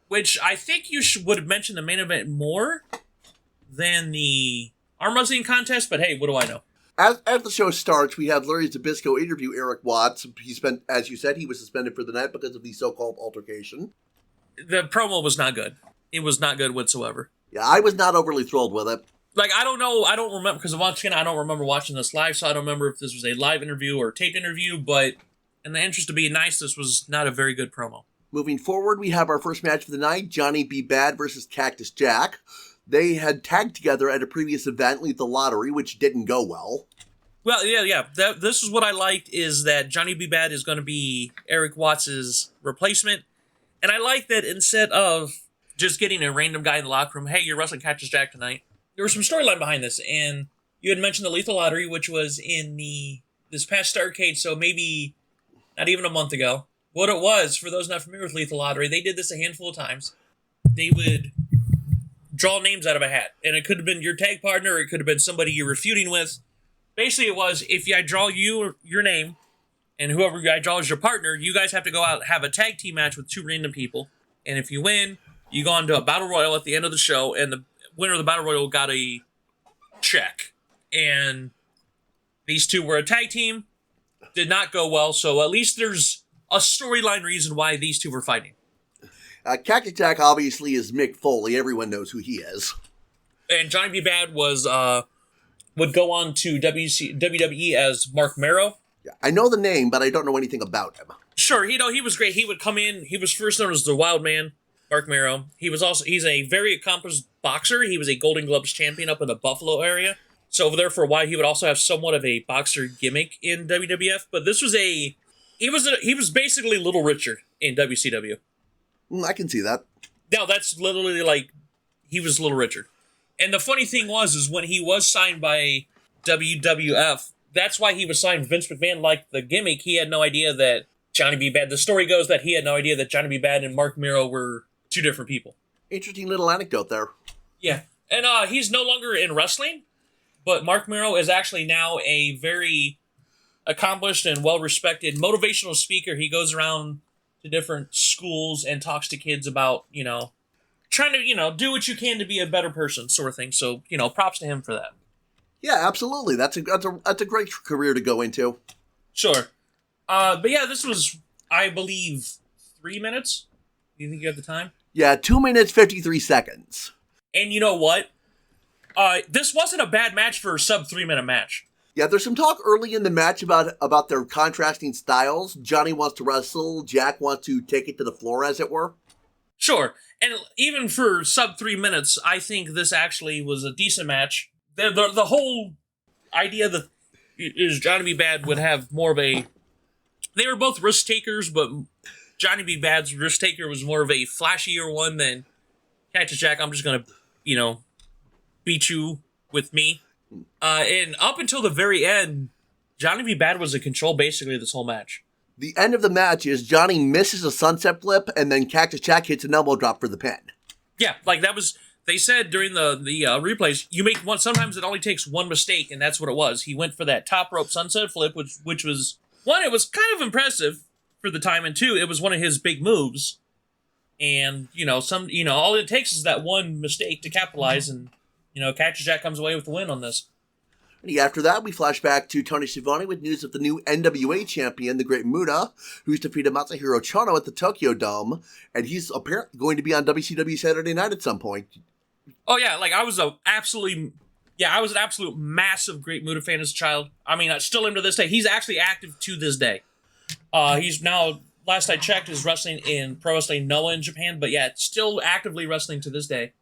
Which I think you would have mentioned the main event more than the arm wrestling contest, but hey, what do I know? As the show starts, we have Larry Zbyszko interview Eric Watts. As you said, he was suspended for the night because of the so-called altercation. The promo was not good. It was not good whatsoever. Yeah, I was not overly thrilled with it. Like, I don't know, I don't remember, because once again, I don't remember watching this live, so I don't remember if this was a live interview or a taped interview, but in the interest of being nice, this was not a very good promo. Moving forward, we have our first match of the night, Johnny B. Bad versus Cactus Jack. They had tagged together at a previous event, Lethal Lottery, which didn't go well. Well, yeah. This is what I liked, is that Johnny B. Bad is going to be Eric Watts' replacement. And I like that instead of just getting a random guy in the locker room, hey, you're wrestling Cactus Jack tonight, there was some storyline behind this. And you had mentioned the Lethal Lottery, which was in this past Starrcade, so maybe not even a month ago. What it was, for those not familiar with Lethal Lottery, they did this a handful of times. They would draw names out of a hat. And it could have been your tag partner, or it could have been somebody you're refuting with. Basically, it was, if I draw your name, and whoever I draw as your partner, you guys have to go out and have a tag team match with two random people. And if you win, you go on to a battle royal at the end of the show, and the winner of the battle royal got a check. And these two were a tag team. Did not go well, so at least there's a storyline reason why these two were fighting. Cactus Jack obviously is Mick Foley. Everyone knows who he is. And Johnny B. Bad would go on to WWE as Mark Marrow. Yeah, I know the name, but I don't know anything about him. Sure, he was great. He would come in. He was first known as the Wild Man, Mark Marrow. He's a very accomplished boxer. He was a Golden Gloves champion up in the Buffalo area. So over there for a while, he would also have somewhat of a boxer gimmick in WWF. But this was he was basically Little Richard in WCW. I can see that. No, that's literally like, he was Little Richard. And the funny thing is when he was signed by WWF, that's why he was signed. Vince McMahon liked the gimmick. He had no idea that Johnny B. Bad, the story goes that he had no idea that Johnny B. Bad and Mark Marrow were two different people. Interesting little anecdote there. Yeah. And he's no longer in wrestling, but Mark Marrow is actually now a very accomplished and well-respected motivational speaker. He goes around to different schools and talks to kids about, trying to, do what you can to be a better person, sort of thing. So, props to him for that. Yeah, absolutely. That's a great career to go into. Sure. But yeah, this was, I believe, 3 minutes. Do you think you have the time? Yeah, 2 minutes, 53 seconds. And you know what? This wasn't a bad match for a sub 3 minute match. Yeah, there's some talk early in the match about their contrasting styles. Johnny wants to wrestle. Jack wants to take it to the floor, as it were. Sure. And even for sub 3 minutes, I think this actually was a decent match. The whole idea that is Johnny B. Bad would have more of a... They were both risk takers, but Johnny B. Bad's risk taker was more of a flashier one than Cactus Jack. I'm just gonna, beat you with me. And up until the very end, Johnny B. Bad was in control basically this whole match. The end of the match is Johnny misses a sunset flip, and then Cactus Jack hits an elbow drop for the pin. Yeah, like that was. They said during the replays, you make one. Sometimes it only takes one mistake, and that's what it was. He went for that top rope sunset flip, which was one. It was kind of impressive for the time, and two, it was one of his big moves. And all it takes is that one mistake to capitalize, and Cactus Jack comes away with the win on this. After that, we flash back to Tony Shivoni with news of the new NWA champion, the Great Muta, who's defeated Masahiro Chono at the Tokyo Dome, and he's apparently going to be on WCW Saturday Night at some point. Oh yeah, like I was an absolute massive Great Muta fan as a child. I mean, I still am to this day. He's actually active to this day. He's now, last I checked, is wrestling in Pro Wrestling Noah in Japan, but yeah, still actively wrestling to this day.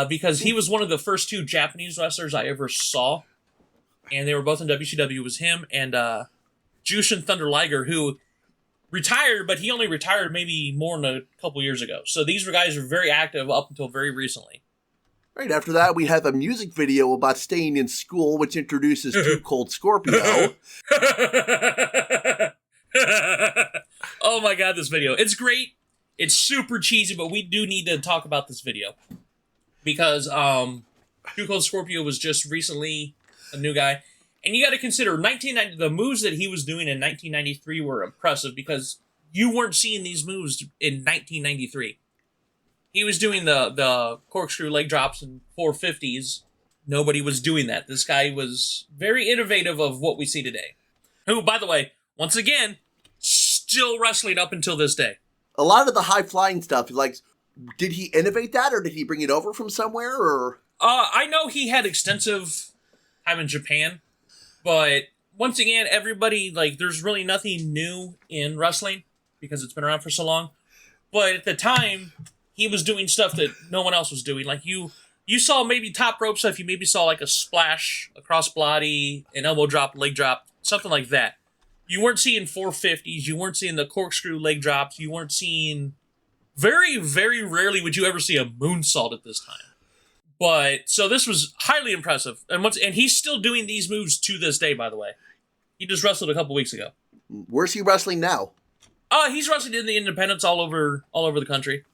Because he was one of the first two Japanese wrestlers I ever saw. And they were both in WCW. It was him and Jushin Thunder Liger, who retired, but he only retired maybe more than a couple years ago. So these guys were very active up until very recently. Right after that, we have a music video about staying in school, which introduces Too Cold Scorpio. Oh my god, this video. It's great. It's super cheesy, but we do need to talk about this video. Because Too Cold Scorpio was just recently a new guy. And you got to consider, the moves that he was doing in 1993 were impressive because you weren't seeing these moves in 1993. He was doing the corkscrew leg drops and 450s. Nobody was doing that. This guy was very innovative of what we see today. Who, by the way, once again, still wrestling up until this day. A lot of the high-flying stuff, like, did he innovate that, or did he bring it over from somewhere, or? I know he had extensive time in Japan, but once again, everybody, like, there's really nothing new in wrestling because it's been around for so long. But at the time, he was doing stuff that no one else was doing. Like, you saw maybe top rope stuff. You maybe saw, like, a splash, a crossbody, an elbow drop, leg drop, something like that. You weren't seeing 450s. You weren't seeing the corkscrew leg drops. You weren't seeing... Very, very rarely would you ever see a moonsault at this time. But, so this was highly impressive. And he's still doing these moves to this day, by the way. He just wrestled a couple weeks ago. Where's he wrestling now? He's wrestling in the independents all over the country.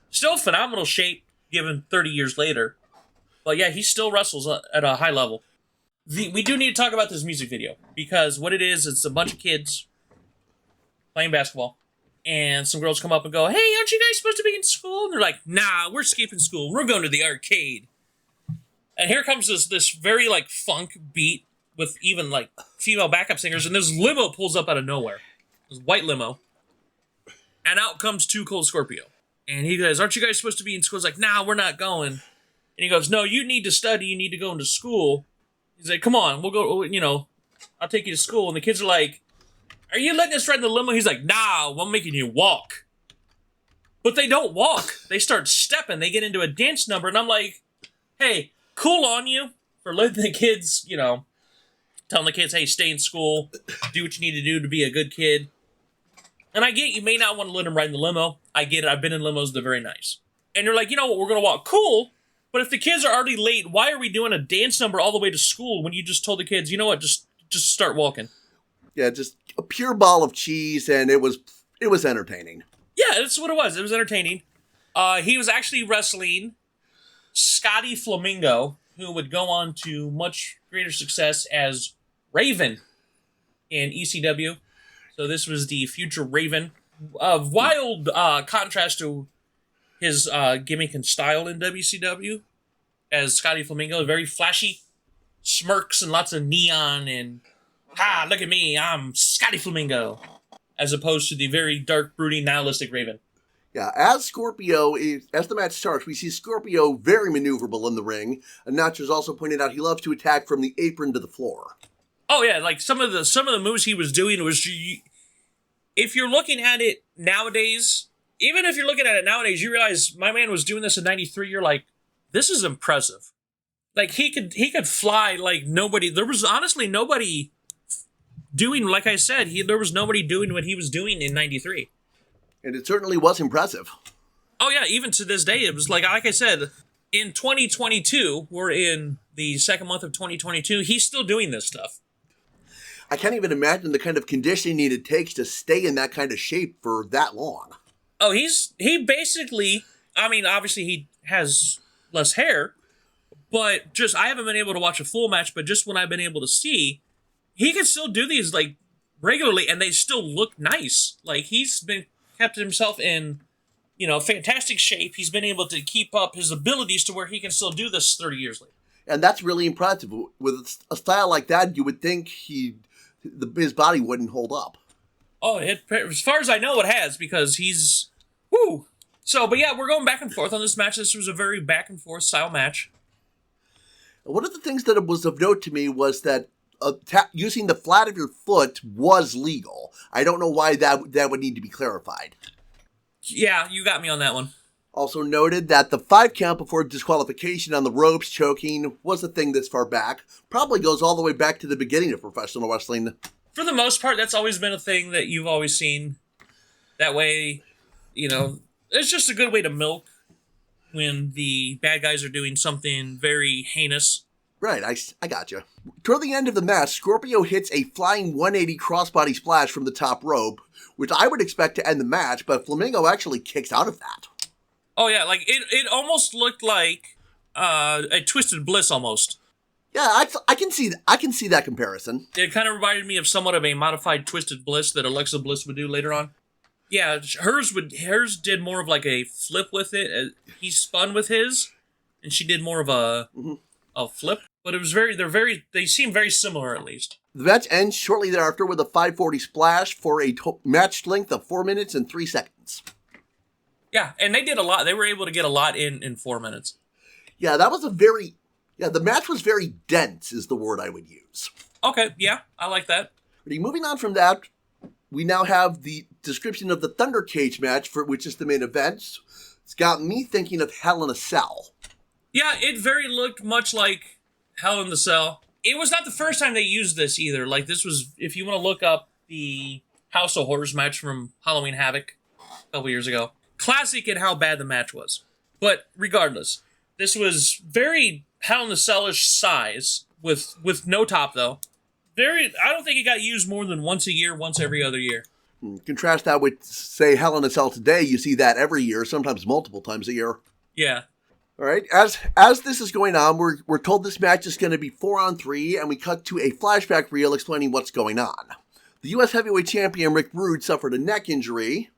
Still phenomenal shape, given 30 years later. But yeah, he still wrestles at a high level. We do need to talk about this music video. Because what it is, it's a bunch of kids playing basketball. And some girls come up and go, "Hey, aren't you guys supposed to be in school?" And they're like, "Nah, we're skipping school. We're going to the arcade." And here comes this very, like, funk beat with even, like, female backup singers. And this limo pulls up out of nowhere. This white limo. And out comes Too Cold Scorpio. And he goes, "Aren't you guys supposed to be in school?" He's like, "Nah, we're not going." And he goes, "No, you need to study. You need to go into school." He's like, "Come on, we'll go, I'll take you to school." And the kids are like, "Are you letting us ride in the limo?" He's like, "Nah, I'm making you walk." But they don't walk. They start stepping. They get into a dance number. And I'm like, hey, cool on you for letting the kids, telling the kids, hey, stay in school. Do what you need to do to be a good kid. And I get you may not want to let them ride in the limo. I get it. I've been in limos. They're very nice. And you're like, you know what? We're going to walk. Cool. But if the kids are already late, why are we doing a dance number all the way to school when you just told the kids, you know what? Just start walking. Yeah, just a pure ball of cheese, and it was entertaining. Yeah, that's what it was. It was entertaining. He was actually wrestling Scotty Flamingo, who would go on to much greater success as Raven in ECW. So this was the future Raven. Wild contrast to his gimmick and style in WCW as Scotty Flamingo. Very flashy, smirks and lots of neon and... "Ha, look at me, I'm Scotty Flamingo," as opposed to the very dark, brooding, nihilistic Raven. Yeah, as the match starts, we see Scorpio very maneuverable in the ring. Announcers also pointed out he loves to attack from the apron to the floor. Oh yeah, like some of the moves he was doing was, if you're looking at it nowadays, even if you're looking at it nowadays, you realize my man was doing this in '93. You're like, this is impressive. Like he could fly like nobody. There was honestly nobody doing, like I said, there was nobody doing what he was doing in 93. And it certainly was impressive. Oh, yeah, even to this day, it was like I said, in 2022, we're in the second month of 2022, he's still doing this stuff. I can't even imagine the kind of conditioning it takes to stay in that kind of shape for that long. Oh, he basically, I mean, obviously he has less hair, but just, I haven't been able to watch a full match, but just when I've been able to see, he can still do these, like, regularly, and they still look nice. Like, he's kept himself in, you know, fantastic shape. He's been able to keep up his abilities to where he can still do this 30 years later. And that's really impressive. With a style like that, you would think his body wouldn't hold up. Oh, as far as I know, it has, because he's... Woo! So, but yeah, we're going back and forth on this match. This was a very back and forth style match. One of the things that was of note to me was that using the flat of your foot was legal. I don't know why that would need to be clarified. Yeah, you got me on that one. Also noted that the 5 count before disqualification on the ropes choking was a thing this far back. Probably goes all the way back to the beginning of professional wrestling. For the most part, that's always been a thing that you've always seen. That way, you know, it's just a good way to milk when the bad guys are doing something very heinous. Right, I got you. Toward the end of the match, Scorpio hits a flying 180 crossbody splash from the top rope, which I would expect to end the match, but Flamingo actually kicks out of that. Oh yeah, like it almost looked like a Twisted Bliss almost. Yeah, I can see that comparison. It kind of reminded me of somewhat of a modified Twisted Bliss that Alexa Bliss would do later on. Yeah, hers did more of like a flip with it. He spun with his, and she did more of a flip. But it was they seem very similar at least. The match ends shortly thereafter with a 540 splash for a match length of 4 minutes and 3 seconds. Yeah, and they did a lot. They were able to get a lot in 4 minutes. Yeah, the match was very dense is the word I would use. Okay, yeah, I like that. Moving on from that, we now have the description of the Thunder Cage match, which is the main event. It's got me thinking of Hell in a Cell. Yeah, it very looked much like Hell in the Cell. It was not the first time they used this either. Like, this was, if you want to look up the House of Horrors match from Halloween Havoc a couple years ago, classic in how bad the match was. But regardless, this was very Hell in the Cell-ish size, with no top, though. I don't think it got used more than once a year, once every other year. Contrast that with, say, Hell in a Cell today. You see that every year, sometimes multiple times a year. Yeah. All right. As this is going on, we're told this match is going to be 4-on-3, and we cut to a flashback reel explaining what's going on. The U.S. Heavyweight Champion Rick Rude suffered a neck injury,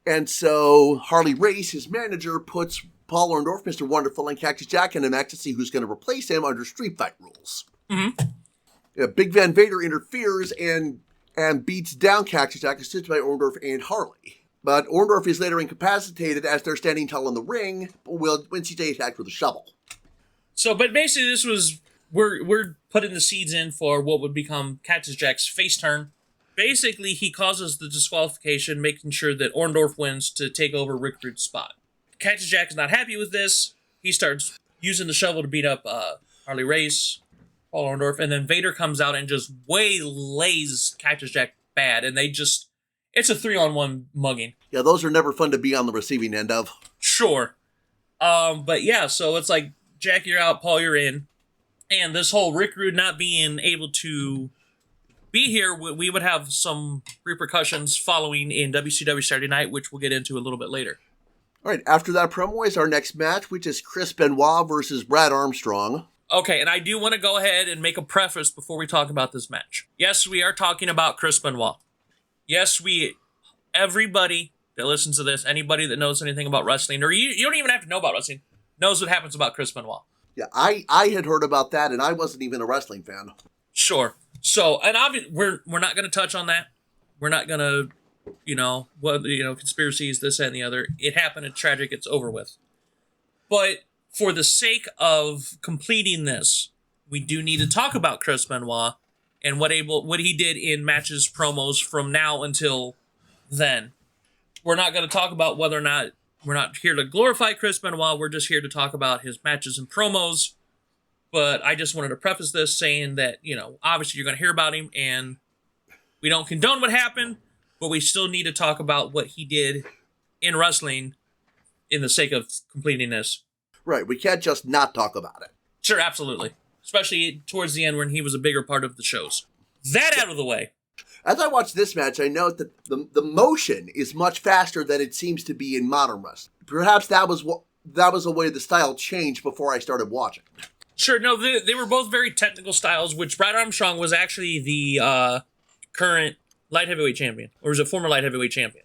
and so Harley Race, his manager, puts Paul Orndorff, Mr. Wonderful, and Cactus Jack in a match to see who's going to replace him under street fight rules. Big Van Vader interferes and beats down Cactus Jack, assisted by Orndorff and Harley. But Orndorff is later incapacitated as they're standing tall in the ring when CJ attacked with a shovel. So, but basically this was, we're putting the seeds in for what would become Cactus Jack's face turn. Basically, he causes the disqualification, making sure that Orndorff wins to take over Rick Rude's spot. Cactus Jack is not happy with this. He starts using the shovel to beat up Harley Race, Paul Orndorff, and then Vader comes out and just waylays Cactus Jack bad, and it's a 3-on-1 mugging. Yeah, those are never fun to be on the receiving end of. Sure. But yeah, so it's like, Jack, you're out, Paul, you're in. And this whole Rick Rude not being able to be here, we would have some repercussions following in WCW Saturday Night, which we'll get into a little bit later. All right, after that promo is our next match, which is Chris Benoit versus Brad Armstrong. Okay, and I do want to go ahead and make a preface before we talk about this match. Yes, we are talking about Chris Benoit. Yes, everybody that listens to this, anybody that knows anything about wrestling, or you don't even have to know about wrestling, knows what happens about Chris Benoit. Yeah, I had heard about that, and I wasn't even a wrestling fan. Sure. So, and obviously, we're not going to touch on that. We're not going to, conspiracies, this, that, and the other. It happened, it's tragic, it's over with. But for the sake of completing this, we do need to talk about Chris Benoit and what he did in matches, promos from now until then. We're not going to talk about whether or not, we're not here to glorify Chris Benoit, we're just here to talk about his matches and promos. But I just wanted to preface this saying that, obviously you're going to hear about him, and We don't condone what happened, but we still need to talk about what he did in wrestling in the sake of completing this. Right, we can't just not talk about it. Sure, absolutely. Especially towards the end when he was a bigger part of the shows. That out of the way. As I watch this match, I note that the motion is much faster than it seems to be in modern wrestling. Perhaps that was the way the style changed before I started watching. Sure, no, they were both very technical styles, which Brad Armstrong was actually the current light heavyweight champion, or was a former light heavyweight champion.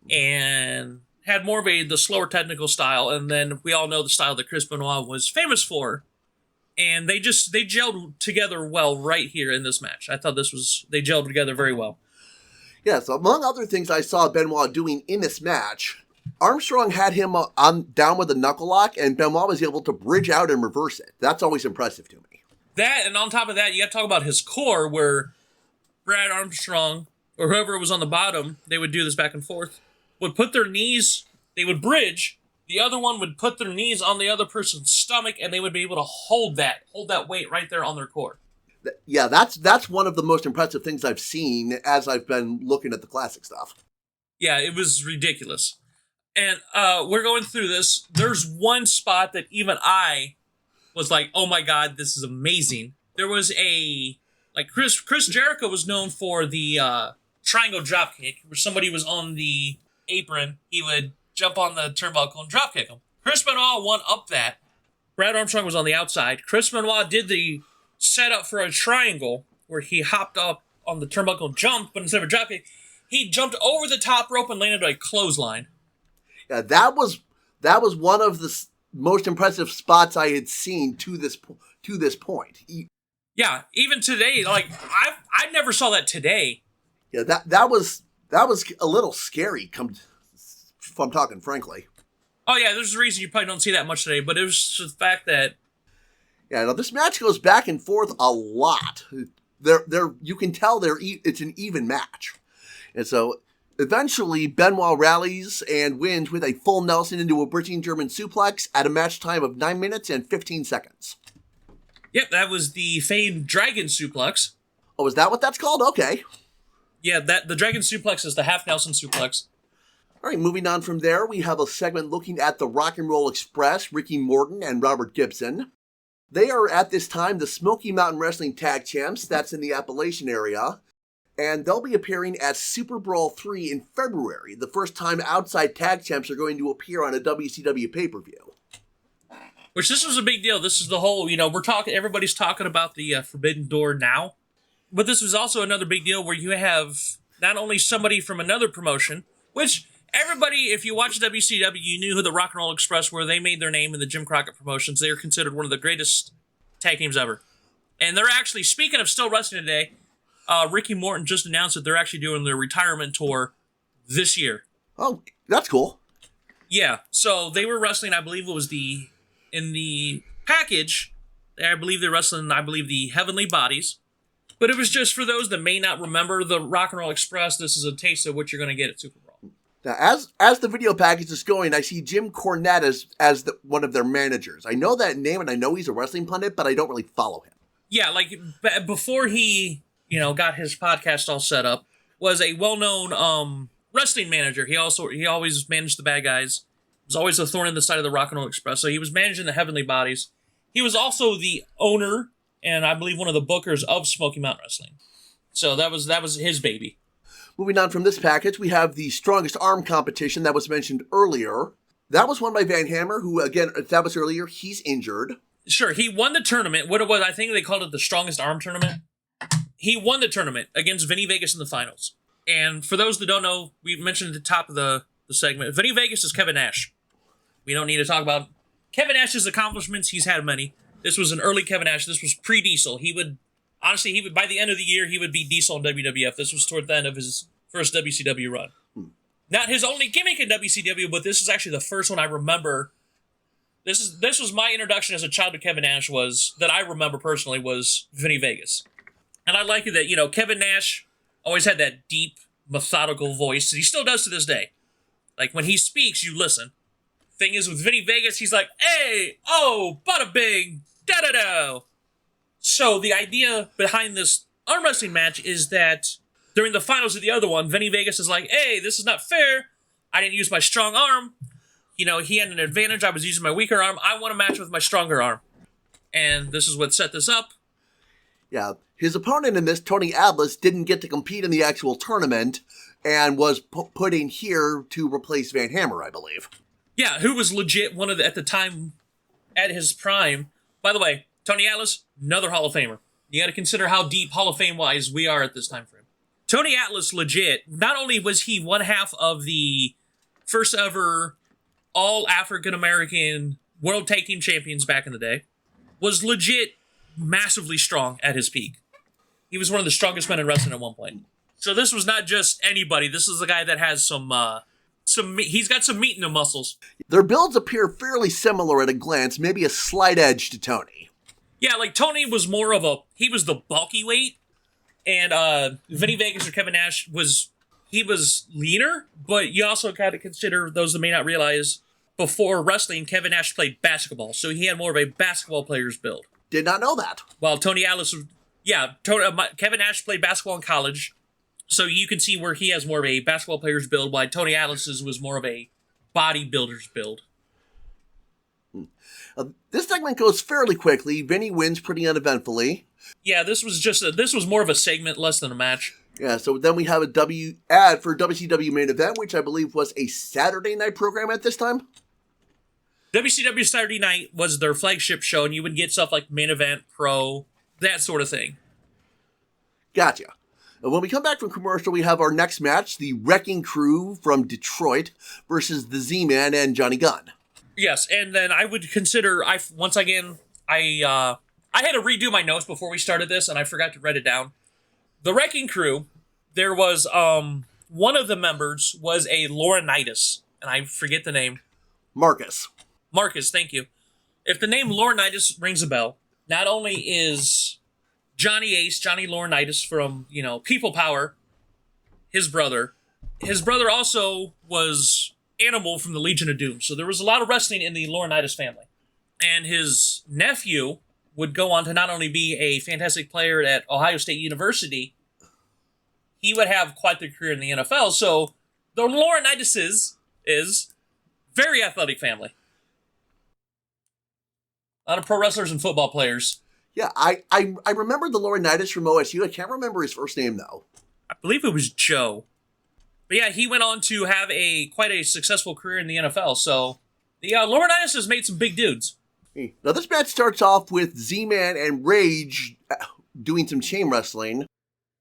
And had more of the slower technical style, and then we all know the style that Chris Benoit was famous for. And they gelled together well right here in this match. I thought they gelled together very well. Yes, among other things I saw Benoit doing in this match, Armstrong had him down with a knuckle lock, and Benoit was able to bridge out and reverse it. That's always impressive to me. That, and on top of that, you got to talk about his core, where Brad Armstrong, or whoever was on the bottom, they would do this back and forth, would put their knees, they would bridge, the other one would put their knees on the other person's stomach, and they would be able to hold that weight right there on their core. Yeah, that's one of the most impressive things I've seen as I've been looking at the classic stuff. Yeah, it was ridiculous. And we're going through this. There's one spot that even I was like, oh my God, this is amazing. There was Chris Jericho was known for the triangle dropkick, where somebody was on the apron, he would jump on the turnbuckle and dropkick him. Chris Benoit won up that. Brad Armstrong was on the outside. Chris Benoit did the setup for a triangle where he hopped up on the turnbuckle and jumped, but instead of a dropkick, he jumped over the top rope and landed a clothesline. Yeah, that was one of the most impressive spots I had seen to this point. Yeah, even today, I never saw that today. Yeah, that was a little scary. If I'm talking frankly. Oh yeah, there's a reason you probably don't see that much today, but it was just the fact that. Yeah, now this match goes back and forth a lot. You can tell it's an even match, and so eventually Benoit rallies and wins with a full Nelson into a bridging German suplex at a match time of 9 minutes and 15 seconds. Yep, that was the famed Dragon Suplex. Oh, is that what that's called? Okay. Yeah, the Dragon Suplex is the half Nelson suplex. All right, moving on from there, we have a segment looking at the Rock and Roll Express, Ricky Morton and Robert Gibson. They are at this time the Smoky Mountain Wrestling Tag Champs, that's in the Appalachian area, and they'll be appearing at Super Brawl 3 in February, the first time outside tag champs are going to appear on a WCW pay-per-view. Which this was a big deal. This is the whole, everybody's talking about the Forbidden Door now, but this was also another big deal where you have not only somebody from another promotion, which everybody, if you watch WCW, you knew who the Rock and Roll Express were. They made their name in the Jim Crockett promotions. They are considered one of the greatest tag teams ever. And they're actually, speaking of still wrestling today, Ricky Morton just announced that they're actually doing their retirement tour this year. Oh, that's cool. Yeah, so they were wrestling, I believe it was in the package, I believe they're wrestling, the Heavenly Bodies. But it was just for those that may not remember the Rock and Roll Express, this is a taste of what you're going to get at Super Brawl. Now, as the video package is going, I see Jim Cornette as one of their managers. I know that name, and I know he's a wrestling pundit, but I don't really follow him. Yeah, before he, got his podcast all set up, was a well-known wrestling manager. He always managed the bad guys. Was always a thorn in the side of the Rock and Roll Express. So he was managing the Heavenly Bodies. He was also the owner and I believe one of the bookers of Smoky Mountain Wrestling. So that was his baby. Moving on from this package, we have the Strongest Arm competition that was mentioned earlier. That was won by Van Hammer, who, again, established earlier, he's injured. Sure, he won the tournament. What it was, I think they called it the Strongest Arm tournament. He won the tournament against Vinny Vegas in the finals. And for those that don't know, we mentioned at the top of the segment, Vinny Vegas is Kevin Nash. We don't need to talk about Kevin Nash's accomplishments. He's had many. This was an early Kevin Nash. This was pre-Diesel. He would, by the end of the year, he would be Diesel in WWF. This was toward the end of his first WCW run. Not his only gimmick in WCW, but this is actually the first one I remember. This was my introduction as a child to Kevin Nash, that I remember personally, was Vinny Vegas. And I like it that, Kevin Nash always had that deep, methodical voice. He still does to this day. Like, when he speaks, you listen. Thing is, with Vinny Vegas, he's like, hey, oh, bada bing, da-da-da. So the idea behind this arm wrestling match is that during the finals of the other one, Vinny Vegas is like, hey, this is not fair. I didn't use my strong arm. You know, he had an advantage. I was using my weaker arm. I want a match with my stronger arm. And this is what set this up. Yeah, his opponent in this, Tony Atlas, didn't get to compete in the actual tournament and was put in here to replace Van Hammer, I believe. Yeah, who was legit one of the, at the time, at his prime. By the way, Tony Atlas, another Hall of Famer. You got to consider how deep Hall of Fame-wise we are at this time frame. Tony Atlas, legit, not only was he one half of the first ever all African-American World Tag Team Champions back in the day, was legit massively strong at his peak. He was one of the strongest men in wrestling at one point. So this was not just anybody. This is a guy that has he's got some meat in the muscles. Their builds appear fairly similar at a glance, maybe a slight edge to Tony. Yeah, like Tony was more of he was the bulky weight, and Vinny Vegas or Kevin Nash was leaner, but you also got to consider, those that may not realize, before wrestling, Kevin Nash played basketball, so he had more of a basketball player's build. Did not know that. While Tony Atlas, Kevin Nash played basketball in college, so you can see where he has more of a basketball player's build, while Tony Atlas's was more of a bodybuilder's build. This segment goes fairly quickly. Vinny wins pretty uneventfully. Yeah, this was more of a segment, less than a match. Yeah, so then we have a ad for WCW Main Event, which I believe was a Saturday night program at this time. WCW Saturday Night was their flagship show, and you would get stuff like Main Event, Pro, that sort of thing. Gotcha. And when we come back from commercial, we have our next match, the Wrecking Crew from Detroit versus the Z-Man and Johnny Gunn. Yes, and then I would consider, I had to redo my notes before we started this, and I forgot to write it down. The Wrecking Crew, there was, one of the members was a Laurinaitis, and I forget the name. Marcus, thank you. If the name Laurinaitis rings a bell, not only is Johnny Laurinaitis from, People Power, his brother also was Animal from the Legion of Doom. So there was a lot of wrestling in the Laurinaitis family. And his nephew would go on to not only be a fantastic player at Ohio State University, he would have quite the career in the NFL. So the Laurinaitis is very athletic family. A lot of pro wrestlers and football players. Yeah, I remember the Laurinaitis from OSU. I can't remember his first name, though. I believe it was Joe. But yeah, he went on to have quite a successful career in the NFL. So the Laurinaitis has made some big dudes. Now this match starts off with Z-Man and Rage doing some chain wrestling.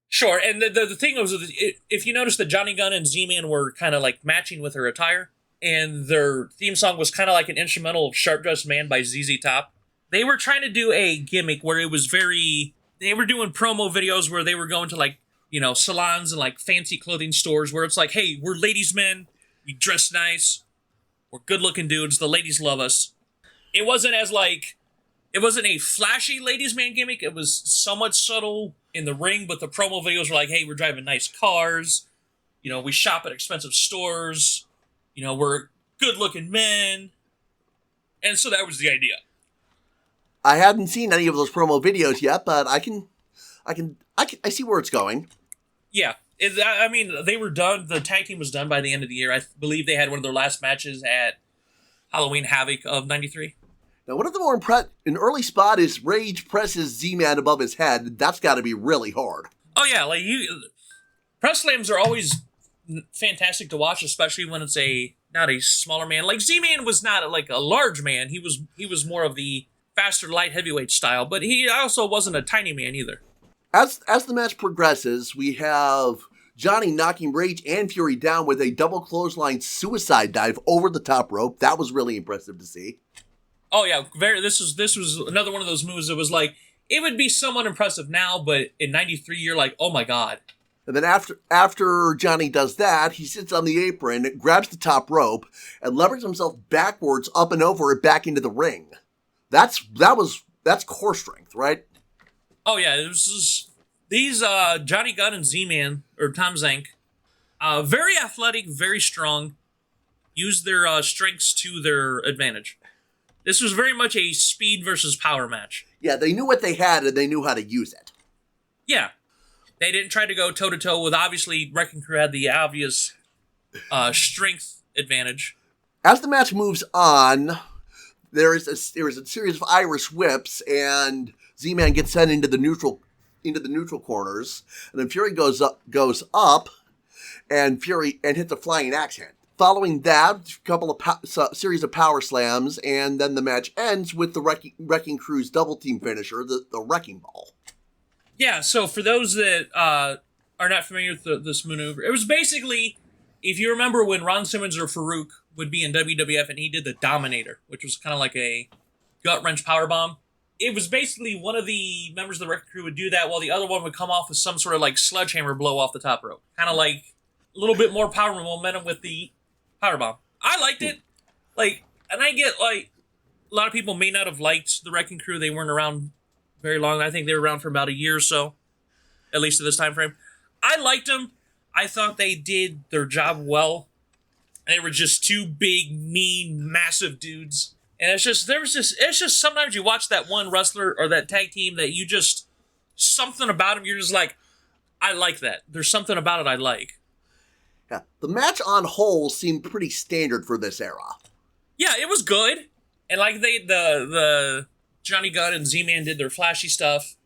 Sure, and the thing was, if you notice that Johnny Gunn and Z-Man were kind of like matching with their attire, and their theme song was kind of like an instrumental of Sharp Dressed Man by ZZ Top, they were trying to do a gimmick where it was they were doing promo videos where they were going to like, salons and like fancy clothing stores where it's like, hey, we're ladies' men, we dress nice, we're good-looking dudes, the ladies love us. It wasn't a flashy ladies' man gimmick, it was somewhat subtle in the ring, but the promo videos were like, hey, we're driving nice cars, we shop at expensive stores, we're good-looking men, and so that was the idea. I haven't seen any of those promo videos yet, but I see where it's going. Yeah. They were done. The tag team was done by the end of the year. I believe they had one of their last matches at Halloween Havoc of 93. Now, one of the more an early spot is Rage presses Z-Man above his head. That's got to be really hard. Oh, yeah. Press slams are always fantastic to watch, especially when it's not a smaller man. Like, Z-Man was not like a large man. He was more of the faster light heavyweight style, but he also wasn't a tiny man either. As the match progresses, we have Johnny knocking Rage and Fury down with a double clothesline suicide dive over the top rope. That was really impressive to see. Oh yeah, this was another one of those moves that was like, it would be somewhat impressive now, but in 93 you're like, oh my god. And then after Johnny does that, he sits on the apron, grabs the top rope, and levers himself backwards up and over it back into the ring. That's core strength, right? Oh yeah, these Johnny Gunn and Z-Man, or Tom Zank, very athletic, very strong, use their strengths to their advantage. This was very much a speed versus power match. Yeah, they knew what they had and they knew how to use it. Yeah. They didn't try to go toe-to-toe with, obviously, Wrecking Crew had the obvious strength advantage. As the match moves on, there is a series of Irish whips, and Z-Man gets sent into the neutral corners, and then Fury goes up, and hits a flying axe hand. Following that, series of power slams, and then the match ends with the Wrecking Crew's double team finisher, the Wrecking Ball. Yeah, so for those that are not familiar with this maneuver, it was basically, if you remember when Ron Simmons or Farouk would be in WWF and he did the Dominator, which was kind of like a gut-wrench powerbomb, it was basically one of the members of the Wrecking Crew would do that while the other one would come off with some sort of like sledgehammer blow off the top rope. Kind of like a little bit more power and momentum with the powerbomb. I liked it. And I get, a lot of people may not have liked the Wrecking Crew. They weren't around very long. I think they were around for about a year or so, at least at this time frame. I liked them. I thought they did their job well. They were just two big, mean, massive dudes. And it's just sometimes you watch that one wrestler or that tag team that you just, something about them, you're just like, I like that. There's something about it I like. Yeah, the match on whole seemed pretty standard for this era. Yeah, it was good. And the Johnny Gunn and Z-Man did their flashy stuff.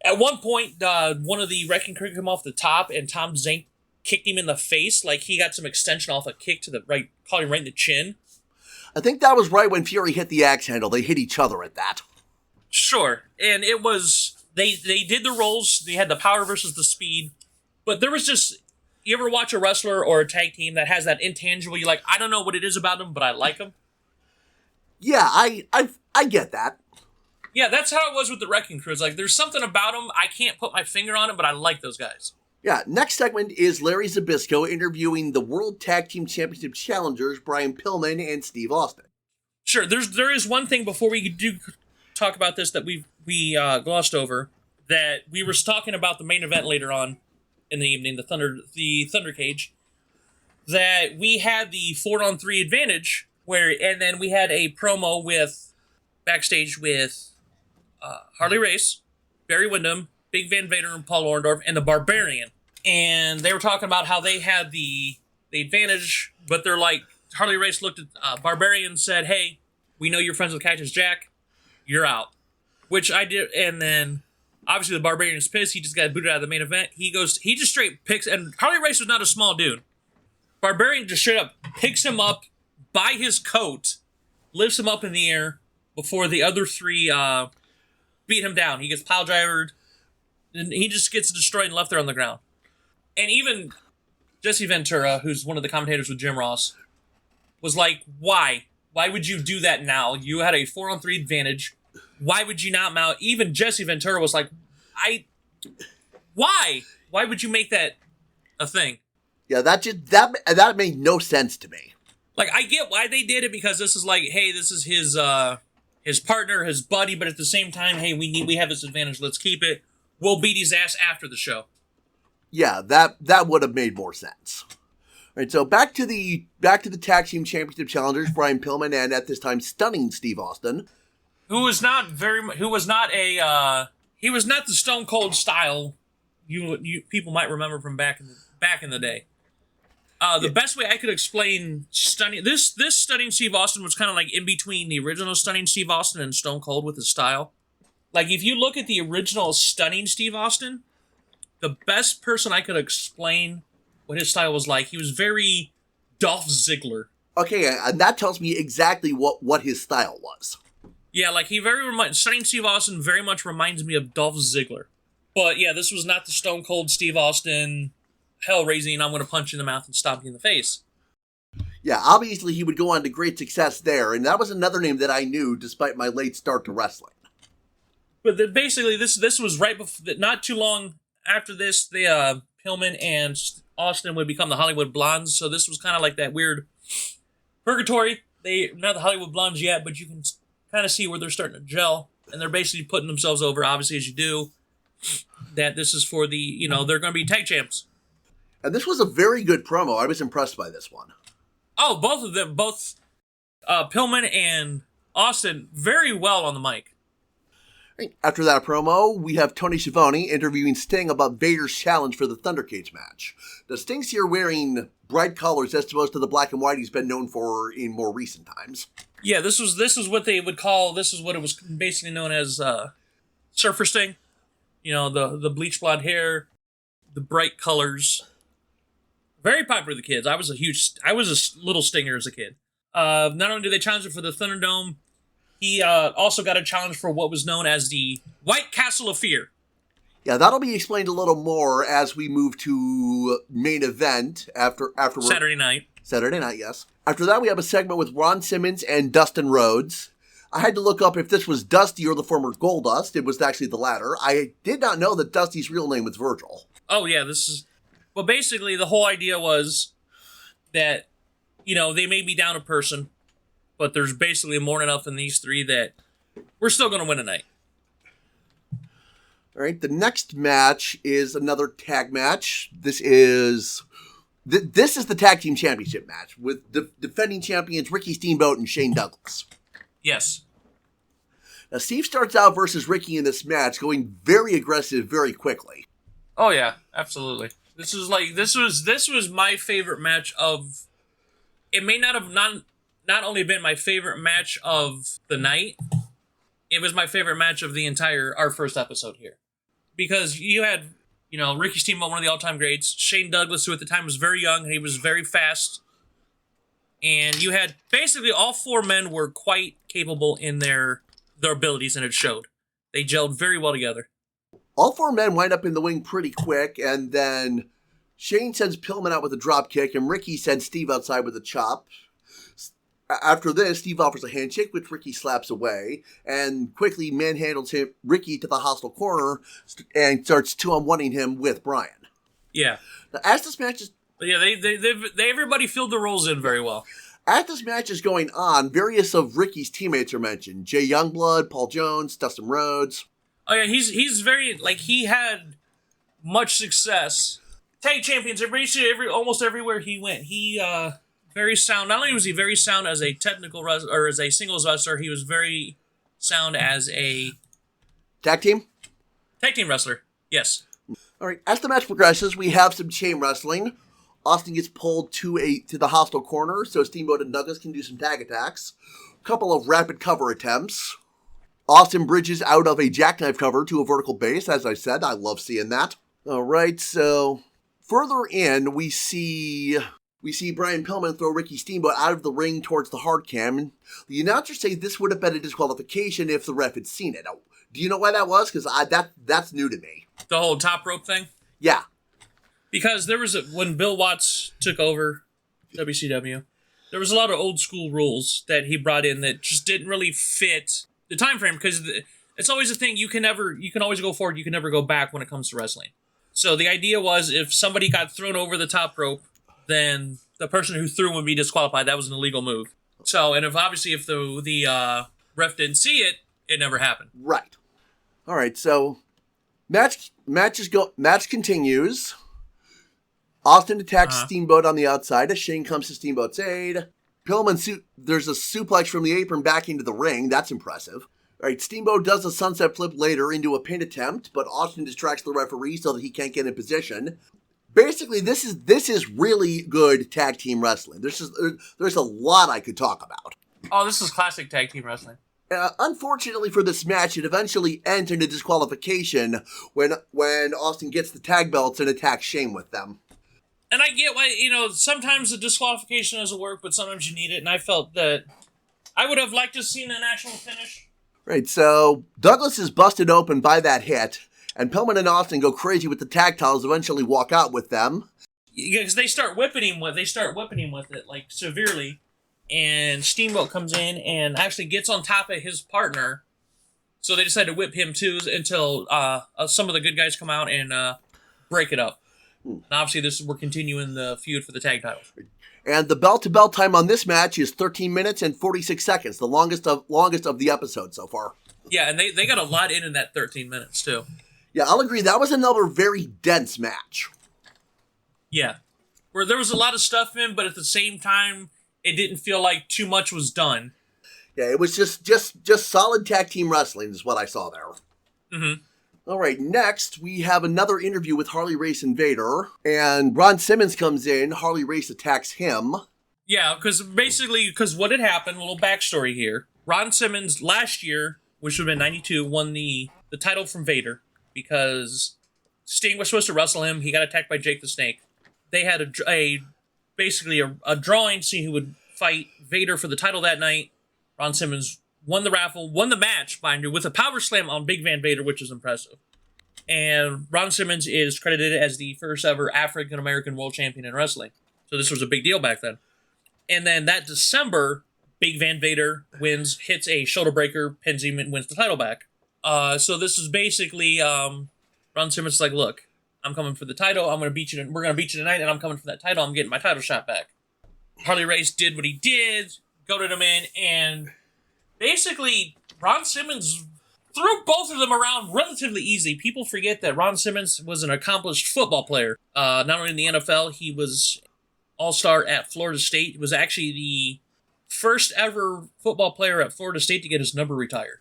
At one point, one of the Wrecking Crew came off the top, and Tom Zink kicked him in the face. Like, he got some extension off a kick to the right, caught him right in the chin. I think that was right when Fury hit the axe handle. They hit each other at that. Sure. And it was, they did the rolls. They had the power versus the speed. But there was just, you ever watch a wrestler or a tag team that has that intangible, you're like, I don't know what it is about them, but I like them? Yeah, I get that. Yeah, that's how it was with the Wrecking Crew. It's like, there's something about them, I can't put my finger on it, but I like those guys. Yeah, next segment is Larry Zbyszko interviewing the World Tag Team Championship challengers, Brian Pillman and Steve Austin. Sure, there is one thing before we do talk about this that we glossed over, that we were talking about the main event later on in the evening, the Thunder Cage, that we had the 4-on-3 advantage, and then we had a promo backstage with Harley Race, Barry Windham, Big Van Vader and Paul Orndorff, and the Barbarian. And they were talking about how they had the advantage, but they're like, Harley Race looked at Barbarian and said, hey, we know you're friends with Cactus Jack, you're out. Which I did, and then obviously the Barbarian is pissed, he just got booted out of the main event. He just straight picks, and Harley Race was not a small dude. Barbarian just straight up picks him up by his coat, lifts him up in the air before the other three beat him down. He gets pile drivered, and he just gets destroyed and left there on the ground. And even Jesse Ventura, who's one of the commentators with Jim Ross, was like, why? Why would you do that now? You had a 4-on-3 advantage. Why would you not mount? Even Jesse Ventura was like, why? Why would you make that a thing? Yeah, that made no sense to me. Like, I get why they did it, because this is like, hey, this is his partner, his buddy, but at the same time, hey, we have this advantage, let's keep it. We'll beat his ass after the show. Yeah, that would have made more sense. All right, so back to the Tag Team Championship challengers, Brian Pillman and at this time stunning Steve Austin, he was not the Stone Cold style you people might remember from back in the day. The best way I could explain stunning this stunning Steve Austin was kind of like in between the original stunning Steve Austin and Stone Cold with his style. Like, if you look at the original stunning Steve Austin, the best person I could explain what his style was like, he was very Dolph Ziggler. Okay, and that tells me exactly what his style was. Yeah, like stunning Steve Austin very much reminds me of Dolph Ziggler. But yeah, this was not the Stone Cold Steve Austin, hell-raising, I'm going to punch you in the mouth and stomp you in the face. Yeah, obviously he would go on to great success there, and that was another name that I knew despite my late start to wrestling. But basically, this was right before, not too long after this, Pillman and Austin would become the Hollywood Blondes, so this was kind of like that weird purgatory. They're not the Hollywood Blondes yet, but you can kind of see where they're starting to gel, and they're basically putting themselves over, obviously, as you do, that this is for the, they're going to be tag champs. And this was a very good promo. I was impressed by this one. Oh, both of them, Pillman and Austin, very well on the mic. After that promo, we have Tony Schiavone interviewing Sting about Vader's challenge for the Thunder Cage match. Now, Sting's here wearing bright colors as opposed to the black and white he's been known for in more recent times. Yeah, this was what they would call, this is what it was basically known as Surfer Sting. You know, the bleach blonde hair, the bright colors. Very popular with the kids. I was a little Stinger as a kid. Not only did they challenge him for the Thunderdome, he also got a challenge for what was known as the White Castle of Fear. Yeah, that'll be explained a little more as we move to main event after Saturday night. Saturday night, yes. After that, we have a segment with Ron Simmons and Dustin Rhodes. I had to look up if this was Dusty or the former Goldust. It was actually the latter. I did not know that Dusty's real name was Virgil. Oh, yeah, well, basically, the whole idea was that, you know, they may be down a person, but there's basically more than enough in these three that we're still going to win tonight. All right, the next match is another tag match. This is the tag team championship match with defending champions Ricky Steamboat and Shane Douglas. Yes. Now, Steve starts out versus Ricky in this match, going very aggressive very quickly. Oh, yeah, absolutely. This was my favorite match of... It may not have not only been my favorite match of the night, it was my favorite match of our first episode here. Because you had, you know, Ricky Steamboat, one of the all-time greats, Shane Douglas, who at the time was very young, and he was very fast. And you had, basically, all four men were quite capable in their abilities, and it showed. They gelled very well together. All four men wind up in the wing pretty quick, and then Shane sends Pillman out with a drop kick, and Ricky sends Steve outside with a chop. After this, Steve offers a handshake, which Ricky slaps away, and quickly manhandles Ricky to the hostile corner and starts 2-on-1ing him with Brian. Yeah. Now, as this match is... Yeah, they everybody filled the roles in very well. As this match is going on, various of Ricky's teammates are mentioned. Jay Youngblood, Paul Jones, Dustin Rhodes. Oh, yeah, he's very... Like, he had much success. Tag champions, almost everywhere he went. He, very sound. Not only was he very sound as a technical wrestler, or as a singles wrestler, he was very sound as a... Tag team wrestler, yes. All right, as the match progresses, we have some chain wrestling. Austin gets pulled to the hostile corner, so Steamboat and Douglas can do some tag attacks. A couple of rapid cover attempts. Austin bridges out of a jackknife cover to a vertical base. As I said, I love seeing that. All right, so further in, we see Brian Pillman throw Ricky Steamboat out of the ring towards the hard cam. The announcers say this would have been a disqualification if the ref had seen it. Do you know why that was? Because that's new to me. The whole top rope thing? Yeah. Because when Bill Watts took over WCW, there was a lot of old school rules that he brought in that just didn't really fit the time frame, because it's always a thing. You can always go forward, you can never go back when it comes to wrestling. So the idea was, if somebody got thrown over the top rope, then the person who threw him would be disqualified. That was an illegal move. So, and if the ref didn't see it, it never happened. Right. All right. So, match continues. Austin attacks Steamboat on the outside as Shane comes to Steamboat's aid. Pillman there's a suplex from the apron back into the ring. That's impressive. All right. Steamboat does a sunset flip later into a pin attempt, but Austin distracts the referee so that he can't get in position. Basically, this is really good tag team wrestling. There's a lot I could talk about. Oh, this is classic tag team wrestling. Unfortunately for this match, it eventually ends in a disqualification when Austin gets the tag belts and attacks Shane with them. And I get why, sometimes the disqualification doesn't work, but sometimes you need it. And I felt that I would have liked to have seen an actual finish. Right, so Douglas is busted open by that hit. And Pillman and Austin go crazy with the tag titles, eventually walk out with them. Because they start whipping him with it, like, severely. And Steamboat comes in and actually gets on top of his partner. So they decide to whip him too until some of the good guys come out and break it up. And obviously we're continuing the feud for the tag titles. And the bell-to-bell time on this match is 13 minutes and 46 seconds, the longest of the episode so far. Yeah, and they got a lot in that 13 minutes too. Yeah, I'll agree. That was another very dense match. Yeah. Where there was a lot of stuff in, but at the same time, it didn't feel like too much was done. Yeah, it was just solid tag team wrestling is what I saw there. Mm-hmm. All right, next we have another interview with Harley Race and Vader, and Ron Simmons comes in. Harley Race attacks him. Yeah, because what had happened, a little backstory here. Ron Simmons last year, which would have been 92, won the title from Vader because Sting was supposed to wrestle him. He got attacked by Jake the Snake. They had basically a drawing to see who would fight Vader for the title that night. Ron Simmons won the raffle, won the match, mind you, with a power slam on Big Van Vader, which is impressive. And Ron Simmons is credited as the first ever African-American world champion in wrestling. So this was a big deal back then. And then that December, Big Van Vader wins, hits a shoulder breaker, pins him, and wins the title back. So this is basically Ron Simmons is like, look, I'm coming for the title. We're gonna beat you tonight, and I'm coming for that title. I'm getting my title shot back. Harley Race did what he did, goaded him in, and basically Ron Simmons threw both of them around relatively easy. People forget that Ron Simmons was an accomplished football player. Not only in the NFL, he was All-Star at Florida State. He was actually the first ever football player at Florida State to get his number retired.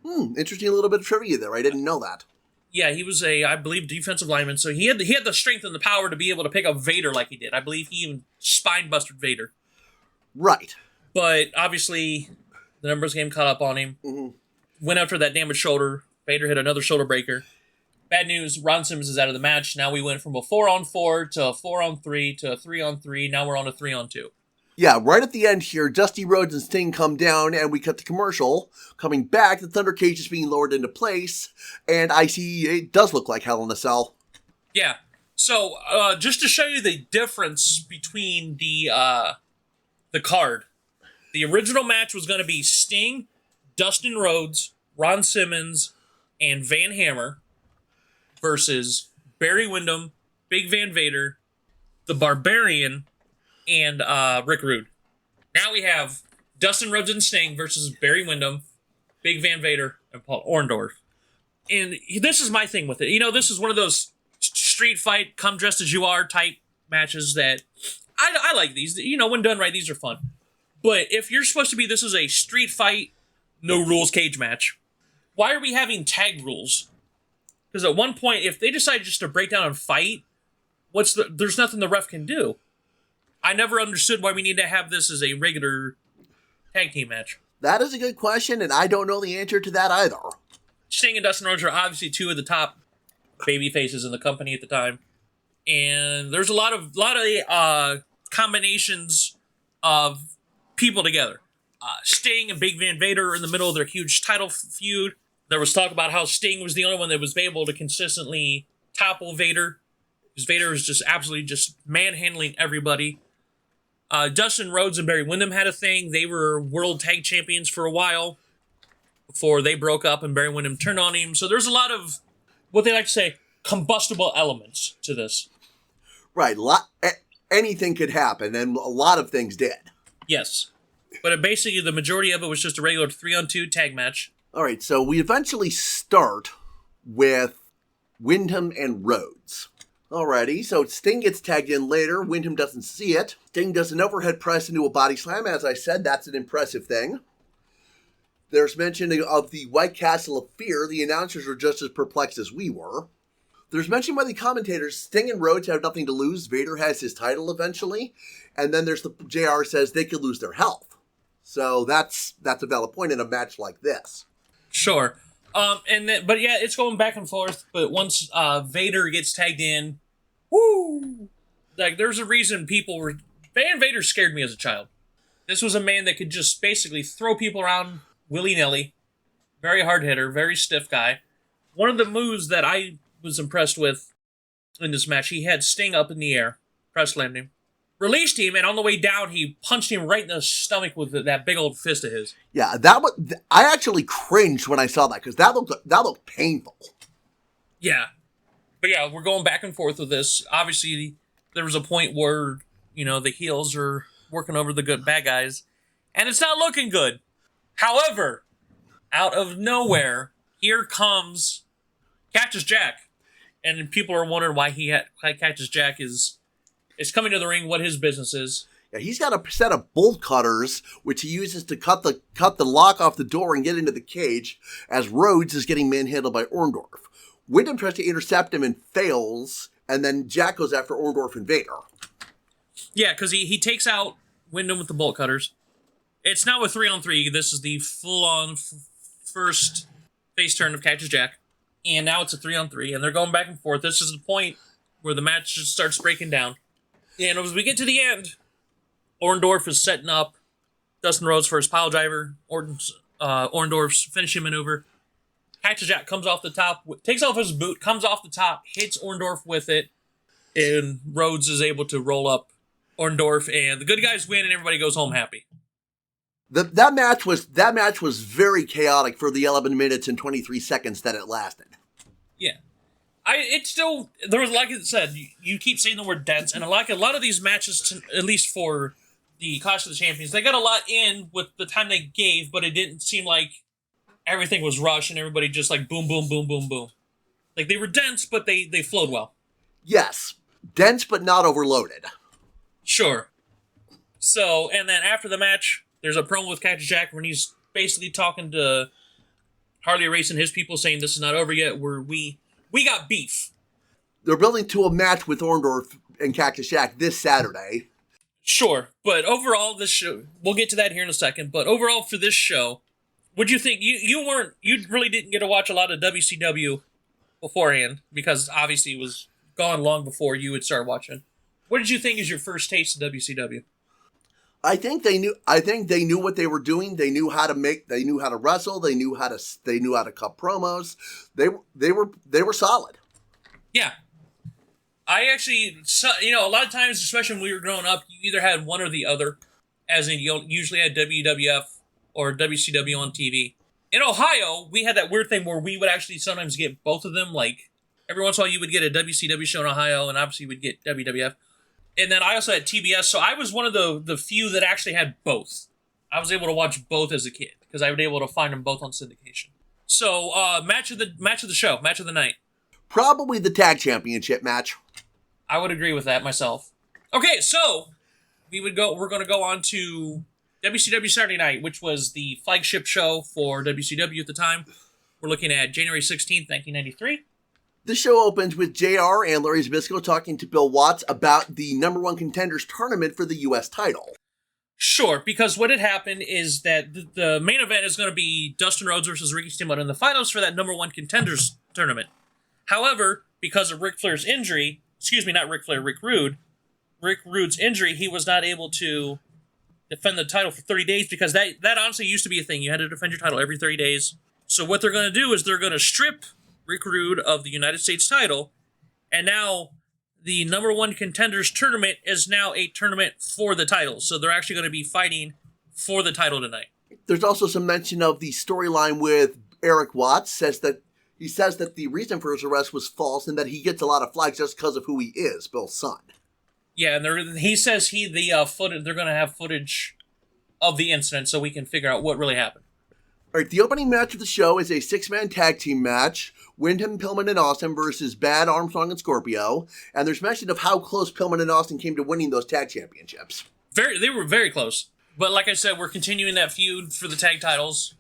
Interesting little bit of trivia there. I didn't know that. Yeah, he was I believe, defensive lineman, so he had the strength and the power to be able to pick up Vader like he did. I believe he even spine-busted Vader. Right. But obviously, the numbers game caught up on him. Mm-hmm. Went after that damaged shoulder. Vader hit another shoulder breaker. Bad news, Ron Simmons is out of the match. Now we went from a 4-on-4 to a 4-on-3 to a 3-on-3. Now we're on a 3-on-2. Yeah, right at the end here, Dusty Rhodes and Sting come down, and we cut the commercial. Coming back, the Thunder Cage is being lowered into place, and I see it does look like Hell in a Cell. Yeah. So, just to show you the difference between the card, the original match was going to be Sting, Dustin Rhodes, Ron Simmons, and Van Hammer versus Barry Windham, Big Van Vader, the Barbarian, and Rick Rude. Now we have Dustin Rhodes and Sting versus Barry Windham, Big Van Vader, and Paul Orndorff. And this is my thing with it. This is one of those street fight, come dressed as you are type matches that I like these. When done right, these are fun. But if you're supposed to be, this is a street fight, no rules cage match, why are we having tag rules? Because at one point, if they decide just to break down and fight, there's nothing the ref can do. I never understood why we need to have this as a regular tag team match. That is a good question, and I don't know the answer to that either. Sting and Dustin Rhodes are obviously two of the top baby faces in the company at the time. And there's a lot of combinations of people together. Sting and Big Van Vader are in the middle of their huge title feud. There was talk about how Sting was the only one that was able to consistently topple Vader, because Vader is just absolutely just manhandling everybody. Dustin Rhodes and Barry Windham had a thing. They were world tag champions for a while before they broke up and Barry Windham turned on him. So there's a lot of, what they like to say, combustible elements to this. Right. Anything could happen, and a lot of things did. Yes. But basically, the majority of it was just a regular 3-on-2 tag match. All right, so we eventually start with Windham and Rhodes. Alrighty, so Sting gets tagged in later. Windham doesn't see it. Sting does an overhead press into a body slam. As I said, that's an impressive thing. There's mention of the White Castle of Fear. The announcers were just as perplexed as we were. There's mention by the commentators, Sting and Rhodes have nothing to lose. Vader has his title eventually. And then there's the JR says they could lose their health. So that's a valid point in a match like this. Sure. But yeah, it's going back and forth. But once Vader gets tagged in, woo! Like, there's a reason Van Vader scared me as a child. This was a man that could just basically throw people around willy-nilly. Very hard hitter, very stiff guy. One of the moves that I was impressed with in this match, he had Sting up in the air, press landed him, released him, and on the way down, he punched him right in the stomach with that big old fist of his. Yeah, I actually cringed when I saw that, because that looked painful. Yeah. But yeah, we're going back and forth with this. Obviously, there was a point where, the heels are working over the bad guys, and it's not looking good. However, out of nowhere, here comes Cactus Jack. And people are wondering why Cactus Jack is coming to the ring, what his business is. Yeah, he's got a set of bolt cutters, which he uses to cut the lock off the door and get into the cage, as Rhodes is getting manhandled by Orndorff. Wyndham tries to intercept him and fails, and then Jack goes after Orndorff and Vader. Yeah, because he takes out Wyndham with the bolt cutters. It's now a 3-on-3. This is the full-on first face turn of Cactus Jack. And now it's a 3-on-3, and they're going back and forth. This is the point where the match just starts breaking down. And as we get to the end, Orndorff is setting up Dustin Rhodes for his pile driver. Orndorff's finishing maneuver. Cactus Jack comes off the top, takes off his boot, comes off the top, hits Orndorff with it, and Rhodes is able to roll up Orndorff, and the good guys win, and everybody goes home happy. That match was very chaotic for the 11 minutes and 23 seconds that it lasted. Yeah. There was, like I said, you keep saying the word dense, and like a lot of these matches, at least for the Clash of the Champions, they got a lot in with the time they gave, but it didn't seem like everything was rushed and everybody just like boom, boom, boom, boom, boom. Like they were dense, but they flowed well. Yes. Dense, but not overloaded. Sure. So, and then after the match, there's a promo with Cactus Jack when he's basically talking to Harley Race and his people saying this is not over yet, we got beef. They're building to a match with Orndorff and Cactus Jack this Saturday. Sure, but overall, this show, we'll get to that here in a second, but overall for this show, what'd you think? You really didn't get to watch a lot of WCW beforehand, because obviously it was gone long before you would start watching. What did you think is your first taste of WCW? I think they knew what they were doing. They knew how to wrestle. They knew how to cut promos. They were solid. Yeah. I actually, a lot of times, especially when we were growing up, you either had one or the other, as in you usually had WWF or WCW on TV. In Ohio, we had that weird thing where we would actually sometimes get both of them. Like, every once in a while you would get a WCW show in Ohio, and obviously you would get WWF. And then I also had TBS, so I was one of the few that actually had both. I was able to watch both as a kid, because I was able to find them both on syndication. So, match of the show, match of the night. Probably the tag championship match. I would agree with that myself. Okay, so we're going to go on to WCW Saturday Night, which was the flagship show for WCW at the time. We're looking at January 16th, 1993. The show opens with JR and Larry Zbyszko talking to Bill Watts about the number one contenders tournament for the U.S. title. Sure, because what had happened is that the main event is going to be Dustin Rhodes versus Ricky Steamboat in the finals for that number one contenders tournament. However, because of Ric Rude's injury, he was not able to defend the title for 30 days because that honestly used to be a thing. You had to defend your title every 30 days. So what they're going to do is they're going to strip Rick Rude of the United States title, and now the number one contenders tournament is now a tournament for the title. So they're actually going to be fighting for the title tonight. There's also some mention of the storyline with Eric Watts. He says that the reason for his arrest was false and that he gets a lot of flags just because of who he is, Bill's son. Yeah, and he says they're going to have footage of the incident so we can figure out what really happened. All right, the opening match of the show is a six-man tag team match. Wyndham, Pillman, and Austin versus Bad, Armstrong, and Scorpio. And there's mention of how close Pillman and Austin came to winning those tag championships. They were very close. But like I said, we're continuing that feud for the tag titles.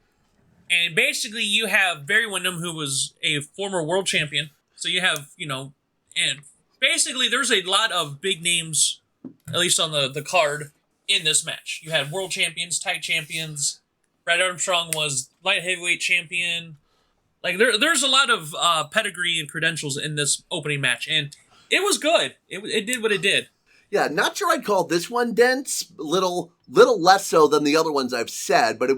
And basically you have Barry Windham, who was a former world champion. So you have, and basically there's a lot of big names, at least on the card, in this match. You had world champions, tag champions. Brad Armstrong was light heavyweight champion. Like there's a lot of pedigree and credentials in this opening match, and it was good. It did what it did. Yeah, not sure I'd call this one dense. Little less so than the other ones I've said, but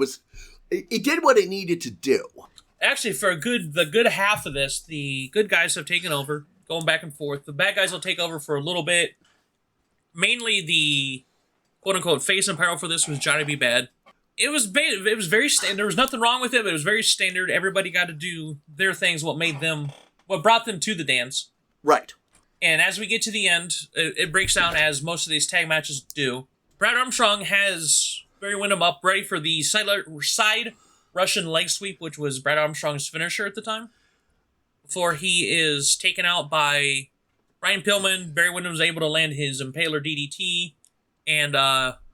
it did what it needed to do. Actually, for the good half of this, the good guys have taken over, going back and forth. The bad guys will take over for a little bit. Mainly the quote unquote face and Marrow for this was Johnny B. Bad. It was very standard. There was nothing wrong with it, but it was very standard. Everybody got to do their things, what brought them to the dance. Right. And as we get to the end, it breaks down as most of these tag matches do. Brad Armstrong has Barry Windham up, ready for the side Russian leg sweep, which was Brad Armstrong's finisher at the time. Before he is taken out by Ryan Pillman, Barry Windham's able to land his Impaler DDT. and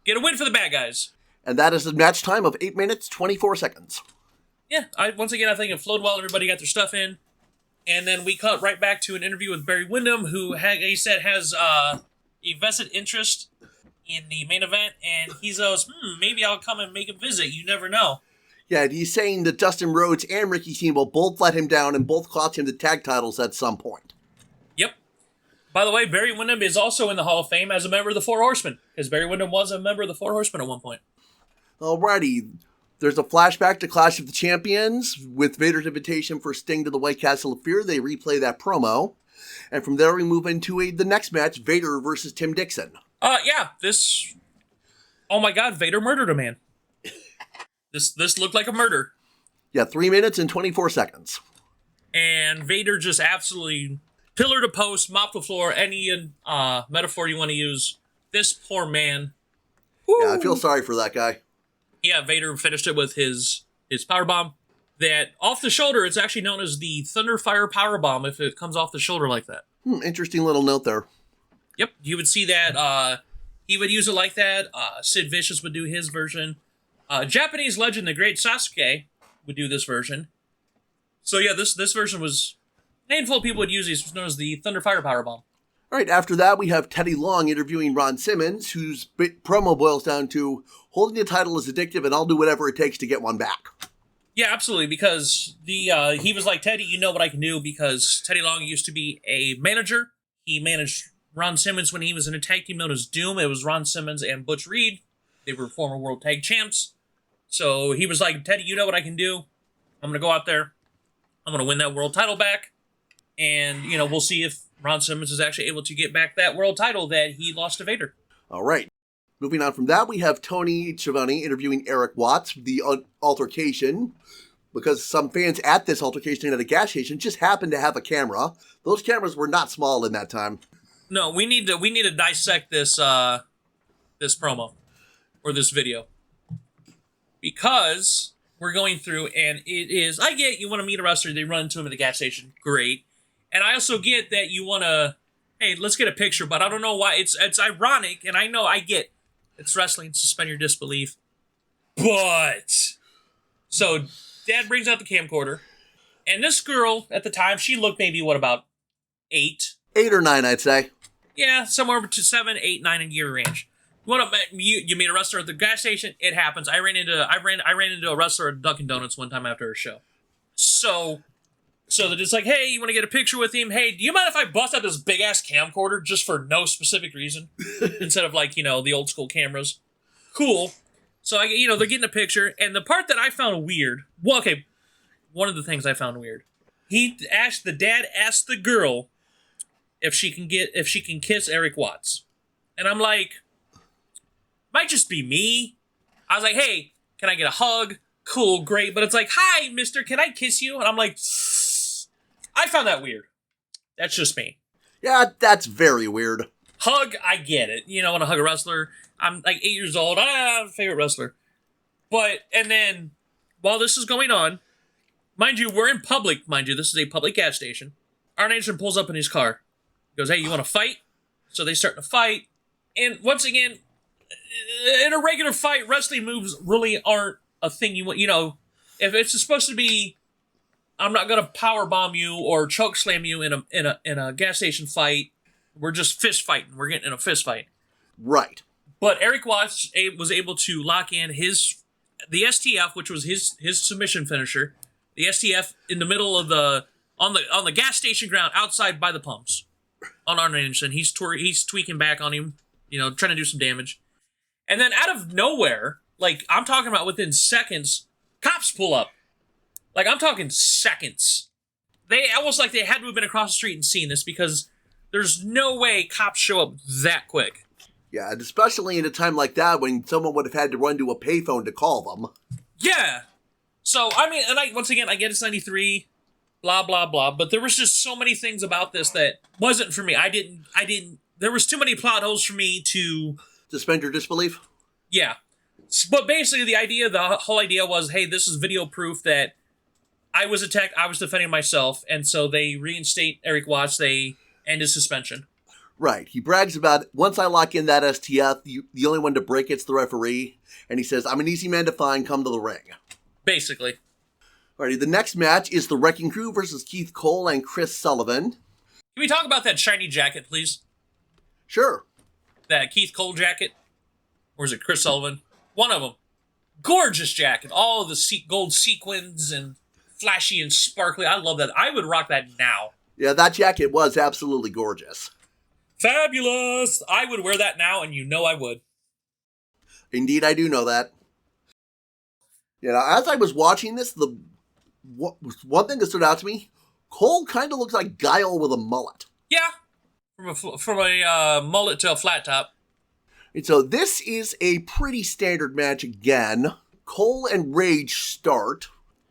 get a win for the bad guys. And that is a match time of 8 minutes, 24 seconds. Yeah, once again, I think it flowed well. Everybody got their stuff in. And then we cut right back to an interview with Barry Windham, who he said has a vested interest in the main event. And he goes, maybe I'll come and make a visit. You never know. Yeah, and he's saying that Dustin Rhodes and Ricky Steamboat both let him down and both cost him the tag titles at some point. Yep. By the way, Barry Windham is also in the Hall of Fame as a member of the Four Horsemen, because Barry Windham was a member of the Four Horsemen at one point. Alrighty. There's a flashback to Clash of the Champions with Vader's invitation for Sting to the White Castle of Fear. They replay that promo. And from there we move into the next match, Vader versus Tim Dixon. Yeah, this... Oh my god, Vader murdered a man. This looked like a murder. Yeah, 3 minutes and 24 seconds. And Vader just absolutely pillar to post, mop the floor, any metaphor you want to use. This poor man. Woo. Yeah, I feel sorry for that guy. Yeah, Vader finished it with his powerbomb. That off the shoulder, it's actually known as the Thunderfire powerbomb if it comes off the shoulder like that. Interesting little note there. Yep, you would see that. He would use it like that. Sid Vicious would do his version. Japanese legend, the great Sasuke, would do this version. So yeah, this version was... A handful of people would use these. It was known as the Thunderfire powerbomb. All right, after that, we have Teddy Long interviewing Ron Simmons, whose promo boils down to, holding the title is addictive and I'll do whatever it takes to get one back. Yeah, absolutely, because he was like, Teddy, you know what I can do, because Teddy Long used to be a manager. He managed Ron Simmons when he was in a tag team known as Doom. It was Ron Simmons and Butch Reed. They were former World Tag Champs. So he was like, Teddy, you know what I can do. I'm going to go out there. I'm going to win that world title back. And, we'll see if Ron Simmons is actually able to get back that world title that he lost to Vader. All right. Moving on from that, we have Tony Schiavone interviewing Eric Watts, the altercation, because some fans at this altercation at a gas station just happened to have a camera. Those cameras were not small in that time. No, we need to dissect this this promo or this video, because we're going through and it is. I get you want to meet a wrestler, they run into him at the gas station, great, and I also get that you want to, hey, let's get a picture, but I don't know why it's ironic, and I get it's wrestling, suspend your disbelief, but so Dad brings out the camcorder, and this girl at the time she looked maybe about 8. 8 or 9, I'd say. Yeah, somewhere between 7, 8, 9 in year range. You meet a wrestler at the gas station. It happens. I ran into a wrestler at Dunkin' Donuts one time after a show. So they're just like, hey, you want to get a picture with him? Hey, do you mind if I bust out this big ass camcorder just for no specific reason instead of the old school cameras? Cool. So they're getting a picture, and the part that I found weird. Well, okay, one of the things I found weird. The dad asked the girl if she can kiss Eric Watts. And I'm like, might just be me. I was like, hey, can I get a hug? Cool, great. But it's like, hi, mister, can I kiss you? And I'm like, I found that weird. That's just me. Yeah, that's very weird. Hug, I get it. Want to hug a wrestler. I'm like 8 years old. Favorite wrestler. And then, while this is going on, mind you, we're in public, this is a public gas station. Arn Anderson pulls up in his car. Goes, hey, you want to fight? So they start to fight. And once again, in a regular fight, wrestling moves really aren't a thing you want. If it's supposed to be, I'm not going to power bomb you or choke slam you in a gas station fight. We're just fist fighting. We're getting in a fist fight. Right. But Eric Watts was able to lock in the STF, which was his submission finisher. The STF in the middle of on the gas station ground outside by the pumps. On Arn Anderson, he's tweaking back on him, trying to do some damage. And then out of nowhere, I'm talking about within seconds, cops pull up. I'm talking seconds. They almost they had to have been across the street and seen this, because there's no way cops show up that quick. Yeah, and especially in a time like that when someone would have had to run to a payphone to call them. Yeah. So, once again, I get it's 93, blah, blah, blah, but there was just so many things about this that wasn't for me. There was too many plot holes for me to... Suspend your disbelief? Yeah. But basically the whole idea was, hey, this is video proof that I was attacked, I was defending myself, and so they reinstate Eric Watts, they end his suspension. Right. He brags about, once I lock in that STF, the only one to break it's the referee. And he says, I'm an easy man to find, come to the ring. Basically. Alrighty, the next match is the Wrecking Crew versus Keith Cole and Chris Sullivan. Can we talk about that shiny jacket, please? Sure. That Keith Cole jacket? Or is it Chris Sullivan? One of them. Gorgeous jacket. All of the gold sequins and flashy and sparkly. I love that. I would rock that now. Yeah, that jacket was absolutely gorgeous. Fabulous! I would wear that now, and you know I would. Indeed, I do know that. You know, as I was watching this, one thing that stood out to me, Cole kind of looks like Guile with a mullet. Yeah, from a mullet to a flat top. And so this is a pretty standard match again. Cole and Rage start.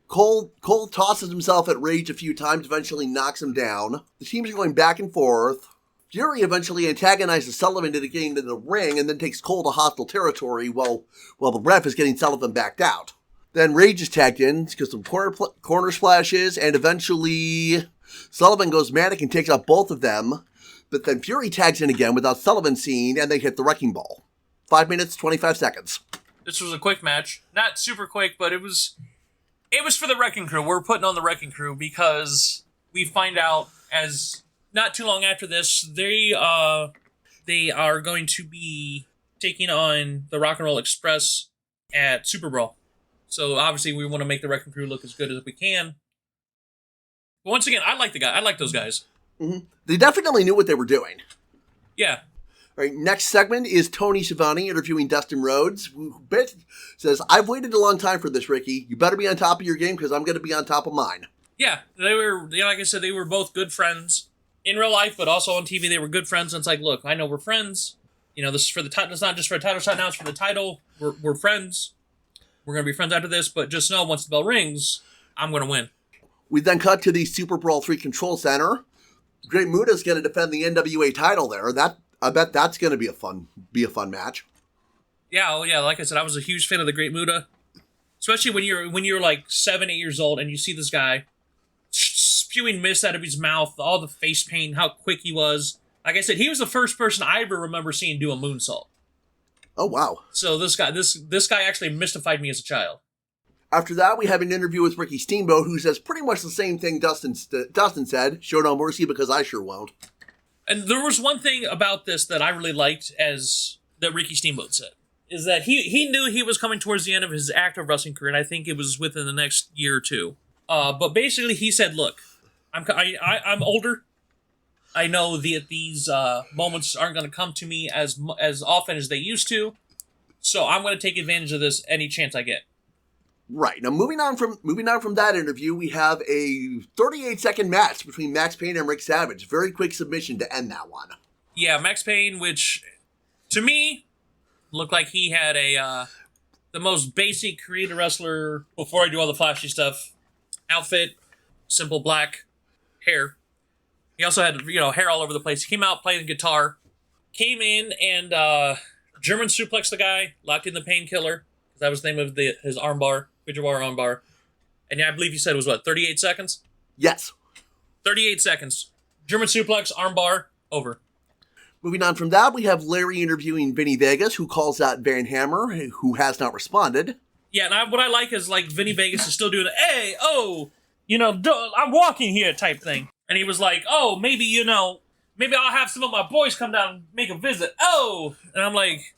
Cole tosses himself at Rage a few times, eventually knocks him down. The teams are going back and forth. Fury eventually antagonizes Sullivan into getting into the ring and then takes Cole to hostile territory while the ref is getting Sullivan backed out. Then Rage is tagged in, because some corner splashes, and eventually Sullivan goes manic and takes out both of them. But then Fury tags in again without Sullivan seeing, and they hit the Wrecking Ball. 5 minutes, 25 seconds. This was a quick match. Not super quick, but it was for the Wrecking Crew. We're putting on the Wrecking Crew because we find out as not too long after this, they are going to be taking on the Rock and Roll Express at Super Brawl. So obviously we want to make the Wrecking Crew look as good as we can. But once again, I like the guy. I like those guys. Mm-hmm. They definitely knew what they were doing. Yeah. All right, next segment is Tony Schiavone interviewing Dustin Rhodes, who says, I've waited a long time for this, Ricky. You better be on top of your game because I'm going to be on top of mine. Yeah, like I said, they were both good friends in real life, but also on TV. They were good friends. And it's like, look, I know we're friends. You know, this is for the title. It's not just for a title shot now. It's for the title. We're friends. We're going to be friends after this. But just know, once the bell rings, I'm going to win. We then cut to the Super Brawl 3 Control Center. Great Muta's going to defend the NWA title there. I bet that's going to be a fun match. Yeah, like I said, I was a huge fan of the Great Muta. Especially when you're like 7, 8 years old and you see this guy spewing mist out of his mouth, all the face paint, how quick he was. Like I said, he was the first person I ever remember seeing do a moonsault. Oh, wow. So this guy actually mystified me as a child. After that, we have an interview with Ricky Steamboat, who says pretty much the same thing Dustin said. Show no mercy because I sure won't. And there was one thing about this that I really liked that Ricky Steamboat said, is that he knew he was coming towards the end of his active wrestling career, and I think it was within the next year or two. But basically he said, look, I'm older. I know that these moments aren't going to come to me as often as they used to, so I'm going to take advantage of this any chance I get. Right. Now, moving on from that interview, we have a 38-second match between Max Payne and Rick Savage. Very quick submission to end that one. Yeah, Max Payne, which, to me, looked like he had the most basic creative wrestler, before I do all the flashy stuff, outfit, simple black hair. He also had, hair all over the place. He came out playing guitar, came in and German suplexed the guy, locked in the painkiller. That was the name of his armbar. Fidget-bar armbar. And yeah, I believe you said it was, 38 seconds? Yes. 38 seconds. German suplex, armbar, over. Moving on from that, we have Larry interviewing Vinny Vegas, who calls out Van Hammer, who has not responded. Yeah, and what I like is, Vinny Vegas is still doing the, hey, oh, I'm walking here type thing. And he was like, oh, maybe I'll have some of my boys come down and make a visit. Oh! And I'm like,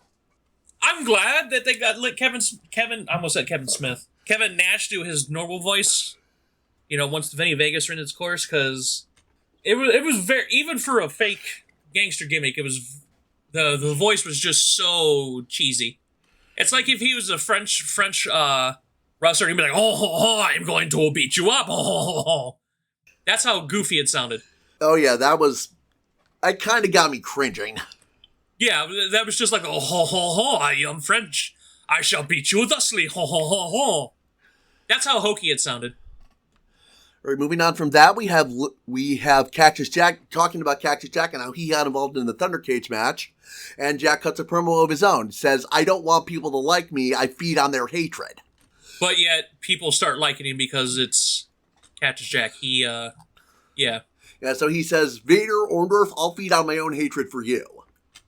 I'm glad that they got I almost said Kevin Smith. Kevin Nash do his normal voice, once the Vinny Vegas ran its course, because it was very, even for a fake gangster gimmick, it was, the voice was just so cheesy. It's like if he was a French wrestler, he'd be like, oh, I'm going to beat you up, oh. That's how goofy it sounded. Oh yeah, it kind of got me cringing. Yeah, that was just like, oh, ho, ho, ho, I am French. I shall beat you thusly, ho, ho, ho, ho. That's how hokey it sounded. All right, moving on from that, we have Cactus Jack talking about Cactus Jack and how he got involved in the Thunder Cage match. And Jack cuts a promo of his own. Says, I don't want people to like me. I feed on their hatred. But yet, people start liking him because it's Cactus Jack. Yeah. Yeah, so he says, Vader, Orndorff, I'll feed on my own hatred for you.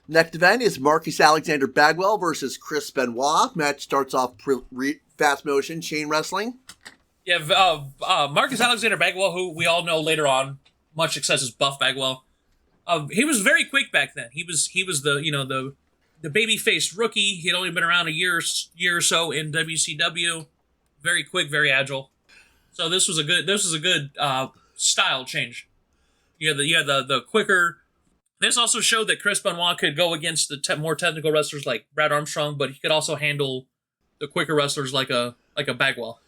Next event is Marcus Alexander Bagwell versus Chris Benoit. Match starts off fast motion, chain wrestling. Yeah, Marcus Alexander Bagwell, who we all know later on, much success as Buff Bagwell. He was very quick back then. He was the baby-faced rookie. He had only been around a year or so in WCW. Very quick, very agile. So this was a good style change. You had the quicker. This also showed that Chris Benoit could go against the more technical wrestlers like Brad Armstrong, but he could also handle the quicker wrestlers like a Bagwell.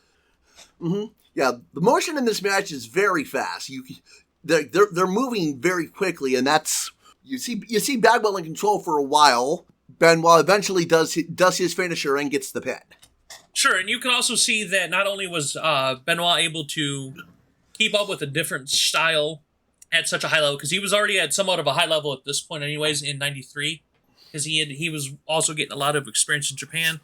Mm-hmm. Yeah, the motion in this match is very fast. They're moving very quickly, and that's you see Bagwell in control for a while. Benoit eventually does his finisher and gets the pin. Sure, and you can also see that not only was Benoit able to keep up with a different style at such a high level, because he was already at somewhat of a high level at this point anyways in 93, because he was also getting a lot of experience in Japan.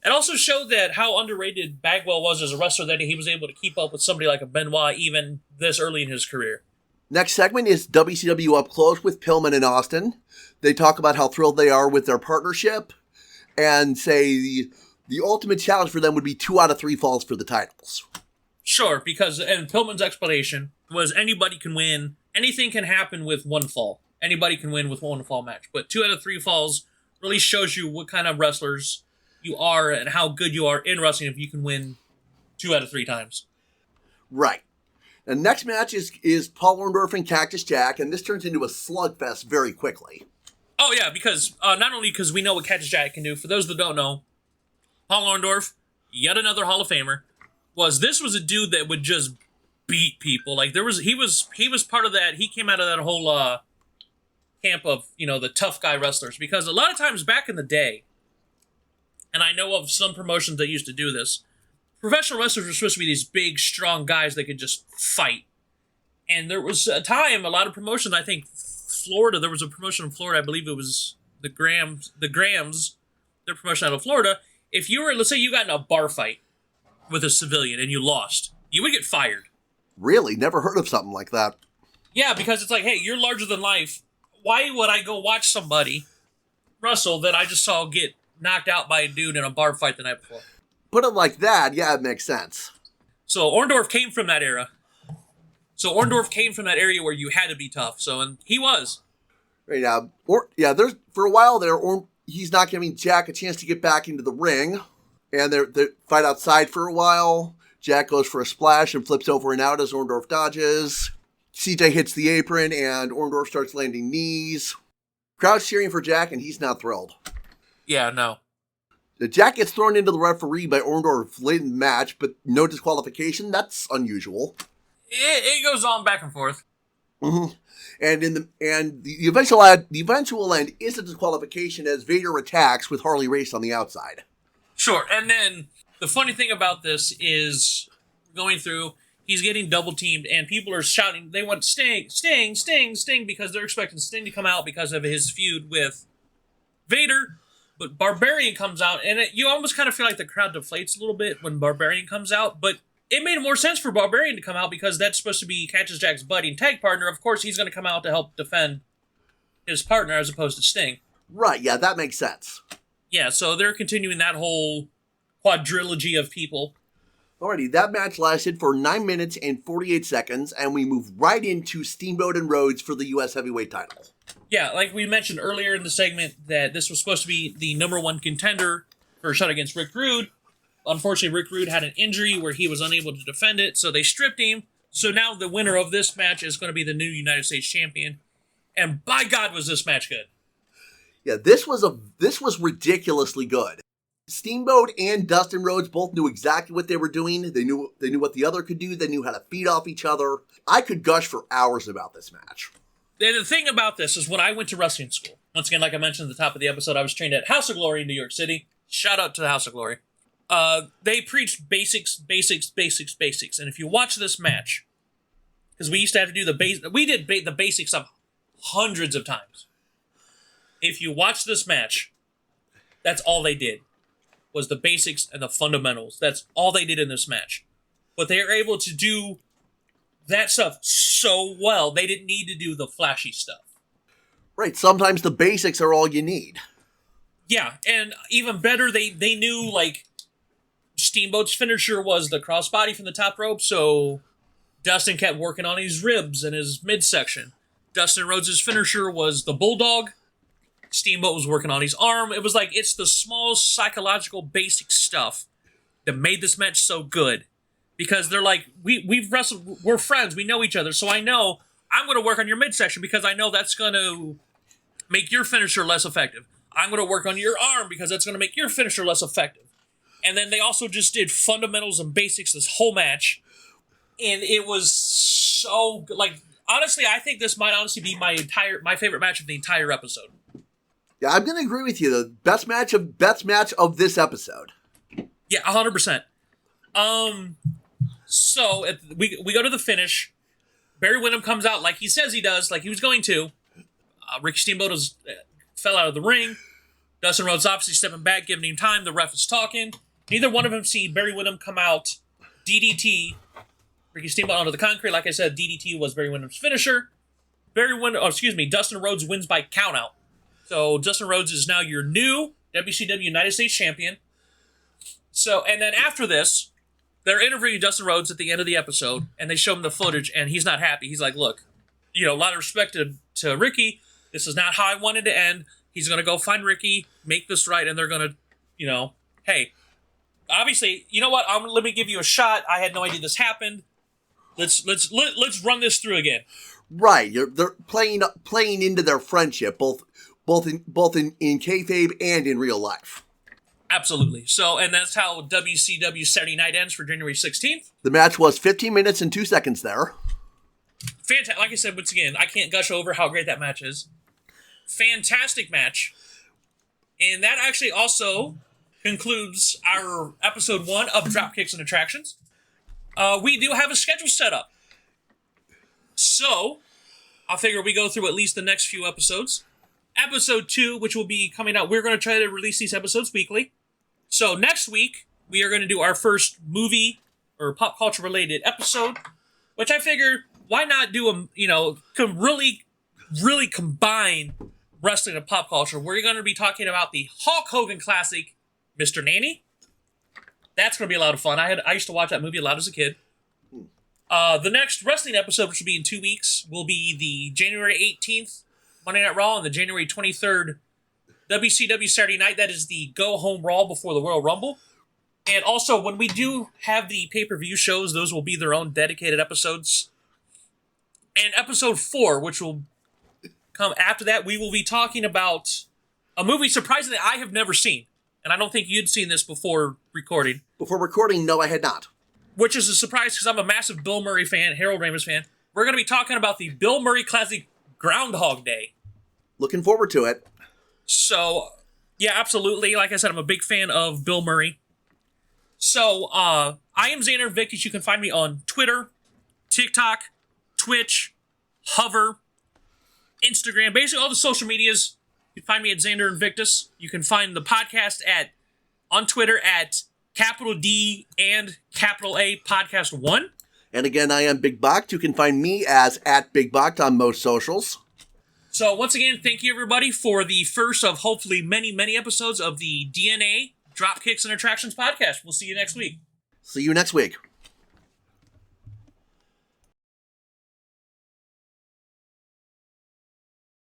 It also showed that how underrated Bagwell was as a wrestler, that he was able to keep up with somebody like a Benoit even this early in his career. Next segment is WCW Up Close with Pillman and Austin. They talk about how thrilled they are with their partnership and say the ultimate challenge for them would be 2 out of 3 falls for the titles. Sure, and Pillman's explanation was anybody can win. Anything can happen with 1 fall. Anybody can win with 1 fall match. But 2 out of 3 falls really shows you what kind of wrestlers you are and how good you are in wrestling if you can win 2 out of 3 times. Right. The next match is Paul Orndorff and Cactus Jack, and this turns into a slugfest very quickly. Oh, yeah, because not only because we know what Cactus Jack can do, for those that don't know, Paul Orndorff, yet another Hall of Famer, was a dude that would just beat people. Like he was part of that. He came out of that whole camp of the tough guy wrestlers, because a lot of times back in the day, and I know of some promotions that used to do this, professional wrestlers were supposed to be these big, strong guys that could just fight. And there was a time, a lot of promotions, I think Florida, there was a promotion in Florida, I believe it was the Grams, their promotion out of Florida. If you were, let's say you got in a bar fight with a civilian and you lost, you would get fired. Really? Never heard of something like that. Yeah, because it's like, hey, you're larger than life. Why would I go watch somebody wrestle that I just saw get knocked out by a dude in a bar fight the night before? Put it like that, yeah, it makes sense. So Orndorff came from that era. Where you had to be tough. And he was. Right now, there's for a while there, he's not giving Jack a chance to get back into the ring, and they fight outside for a while. Jack goes for a splash and flips over and out as Orndorff dodges. CJ hits the apron, and Orndorff starts landing knees. Crowd's cheering for Jack, and he's not thrilled. Yeah, no. Jack gets thrown into the referee by Orndorff late in the match, but no disqualification. That's unusual. It goes on back and forth. Mm-hmm. And the eventual end is a disqualification as Vader attacks with Harley Race on the outside. Sure, and then the funny thing about this is going through, he's getting double teamed, and people are shouting. They want Sting, Sting, Sting, Sting, because they're expecting Sting to come out because of his feud with Vader. But Barbarian comes out, and you almost kind of feel like the crowd deflates a little bit when Barbarian comes out, but it made more sense for Barbarian to come out because that's supposed to be Cactus Jack's buddy and tag partner. Of course, he's going to come out to help defend his partner as opposed to Sting. Right, yeah, that makes sense. Yeah, so they're continuing that whole quadrilogy of people. Alrighty, that match lasted for 9 minutes and 48 seconds, and we move right into Steamboat and Rhodes for the U.S. Heavyweight title. Yeah, like we mentioned earlier in the segment, that this was supposed to be the number 1 contender for a shot against Rick Rude. Unfortunately, Rick Rude had an injury where he was unable to defend it, so they stripped him. So now the winner of this match is going to be the new United States champion. And by God, was this match good. Yeah, this was ridiculously good. Steamboat and Dustin Rhodes both knew exactly what they were doing. They knew what the other could do. They knew how to feed off each other. I could gush for hours about this match. The thing about this is when I went to wrestling school, once again, like I mentioned at the top of the episode, I was trained at House of Glory in New York City. Shout out to the House of Glory. They preached basics. And if you watch this match, because we used to have to do we did the basics up hundreds of times. If you watch this match, that's all they did, was the basics and the fundamentals. That's all they did in this match. But they are able to do that stuff so well. They didn't need to do the flashy stuff. Right. Sometimes the basics are all you need. Yeah, and even better, they knew, like, Steamboat's finisher was the crossbody from the top rope, so Dustin kept working on his ribs and his midsection. Dustin Rhodes' finisher was the bulldog. Steamboat was working on his arm. It was like, it's the small psychological basic stuff that made this match so good. Because they're like, we've wrestled, we're friends, we know each other, so I know I'm going to work on your midsection because I know that's going to make your finisher less effective. I'm going to work on your arm because that's going to make your finisher less effective. And then they also just did fundamentals and basics this whole match. And it was so good. Like, honestly, I think this might honestly be my favorite match of the entire episode. Yeah, I'm going to agree with you. The best match of this episode. Yeah, 100%. So we go to the finish. Barry Windham comes out like he says he does, like he was going to. Ricky Steamboat fell out of the ring. Dustin Rhodes obviously stepping back, giving him time. The ref is talking. Neither one of them see Barry Windham come out. DDT. Ricky Steamboat onto the concrete. Like I said, DDT was Barry Windham's finisher. Dustin Rhodes wins by countout. So Dustin Rhodes is now your new WCW United States champion. So, and then after this, they're interviewing Dustin Rhodes at the end of the episode, and they show him the footage, and he's not happy. He's like, look, a lot of respect to Ricky. This is not how I wanted to end. He's going to go find Ricky, make this right, and they're going to, hey, obviously, you know what? Let me give you a shot. I had no idea this happened. Let's run this through again. Right. They're playing into their friendship, both in kayfabe and in real life. Absolutely. So, and that's how WCW Saturday Night ends for January 16th. The match was 15 minutes and 2 seconds there. Fantastic. Like I said, once again, I can't gush over how great that match is. Fantastic match. And that actually also concludes our episode 1 of Dropkicks and Attractions. We do have a schedule set up. So, I figure we go through at least the next few episodes. Episode 2, which will be coming out, we're going to try to release these episodes weekly. So, next week, we are going to do our first movie or pop culture related episode, which I figure, why not do really combine wrestling and pop culture. We're going to be talking about the Hulk Hogan classic, Mr. Nanny. That's going to be a lot of fun. I used to watch that movie a lot as a kid. The next wrestling episode, which will be in 2 weeks, will be the January 18th Monday Night Raw and the January 23rd WCW Saturday Night. That is the Go Home Raw before the Royal Rumble. And also, when we do have the pay-per-view shows, those will be their own dedicated episodes. And episode 4, which will come after that, we will be talking about a movie, surprisingly, I have never seen. And I don't think you'd seen this before recording. Before recording, no, I had not. Which is a surprise because I'm a massive Bill Murray fan, Harold Ramis fan. We're going to be talking about the Bill Murray classic Groundhog Day. Looking forward to it. So, yeah, absolutely. Like I said, I'm a big fan of Bill Murray. So, I am Xander Invictus. You can find me on Twitter, TikTok, Twitch, Hover, Instagram, basically all the social medias. You can find me at Xander Invictus. You can find the podcast on Twitter at D and A Podcast 1. And again, I am BigBoct. You can find me as at BigBoct on most socials. So once again, thank you everybody for the first of hopefully many, many episodes of the DNA Dropkicks and Attractions podcast. We'll see you next week. See you next week.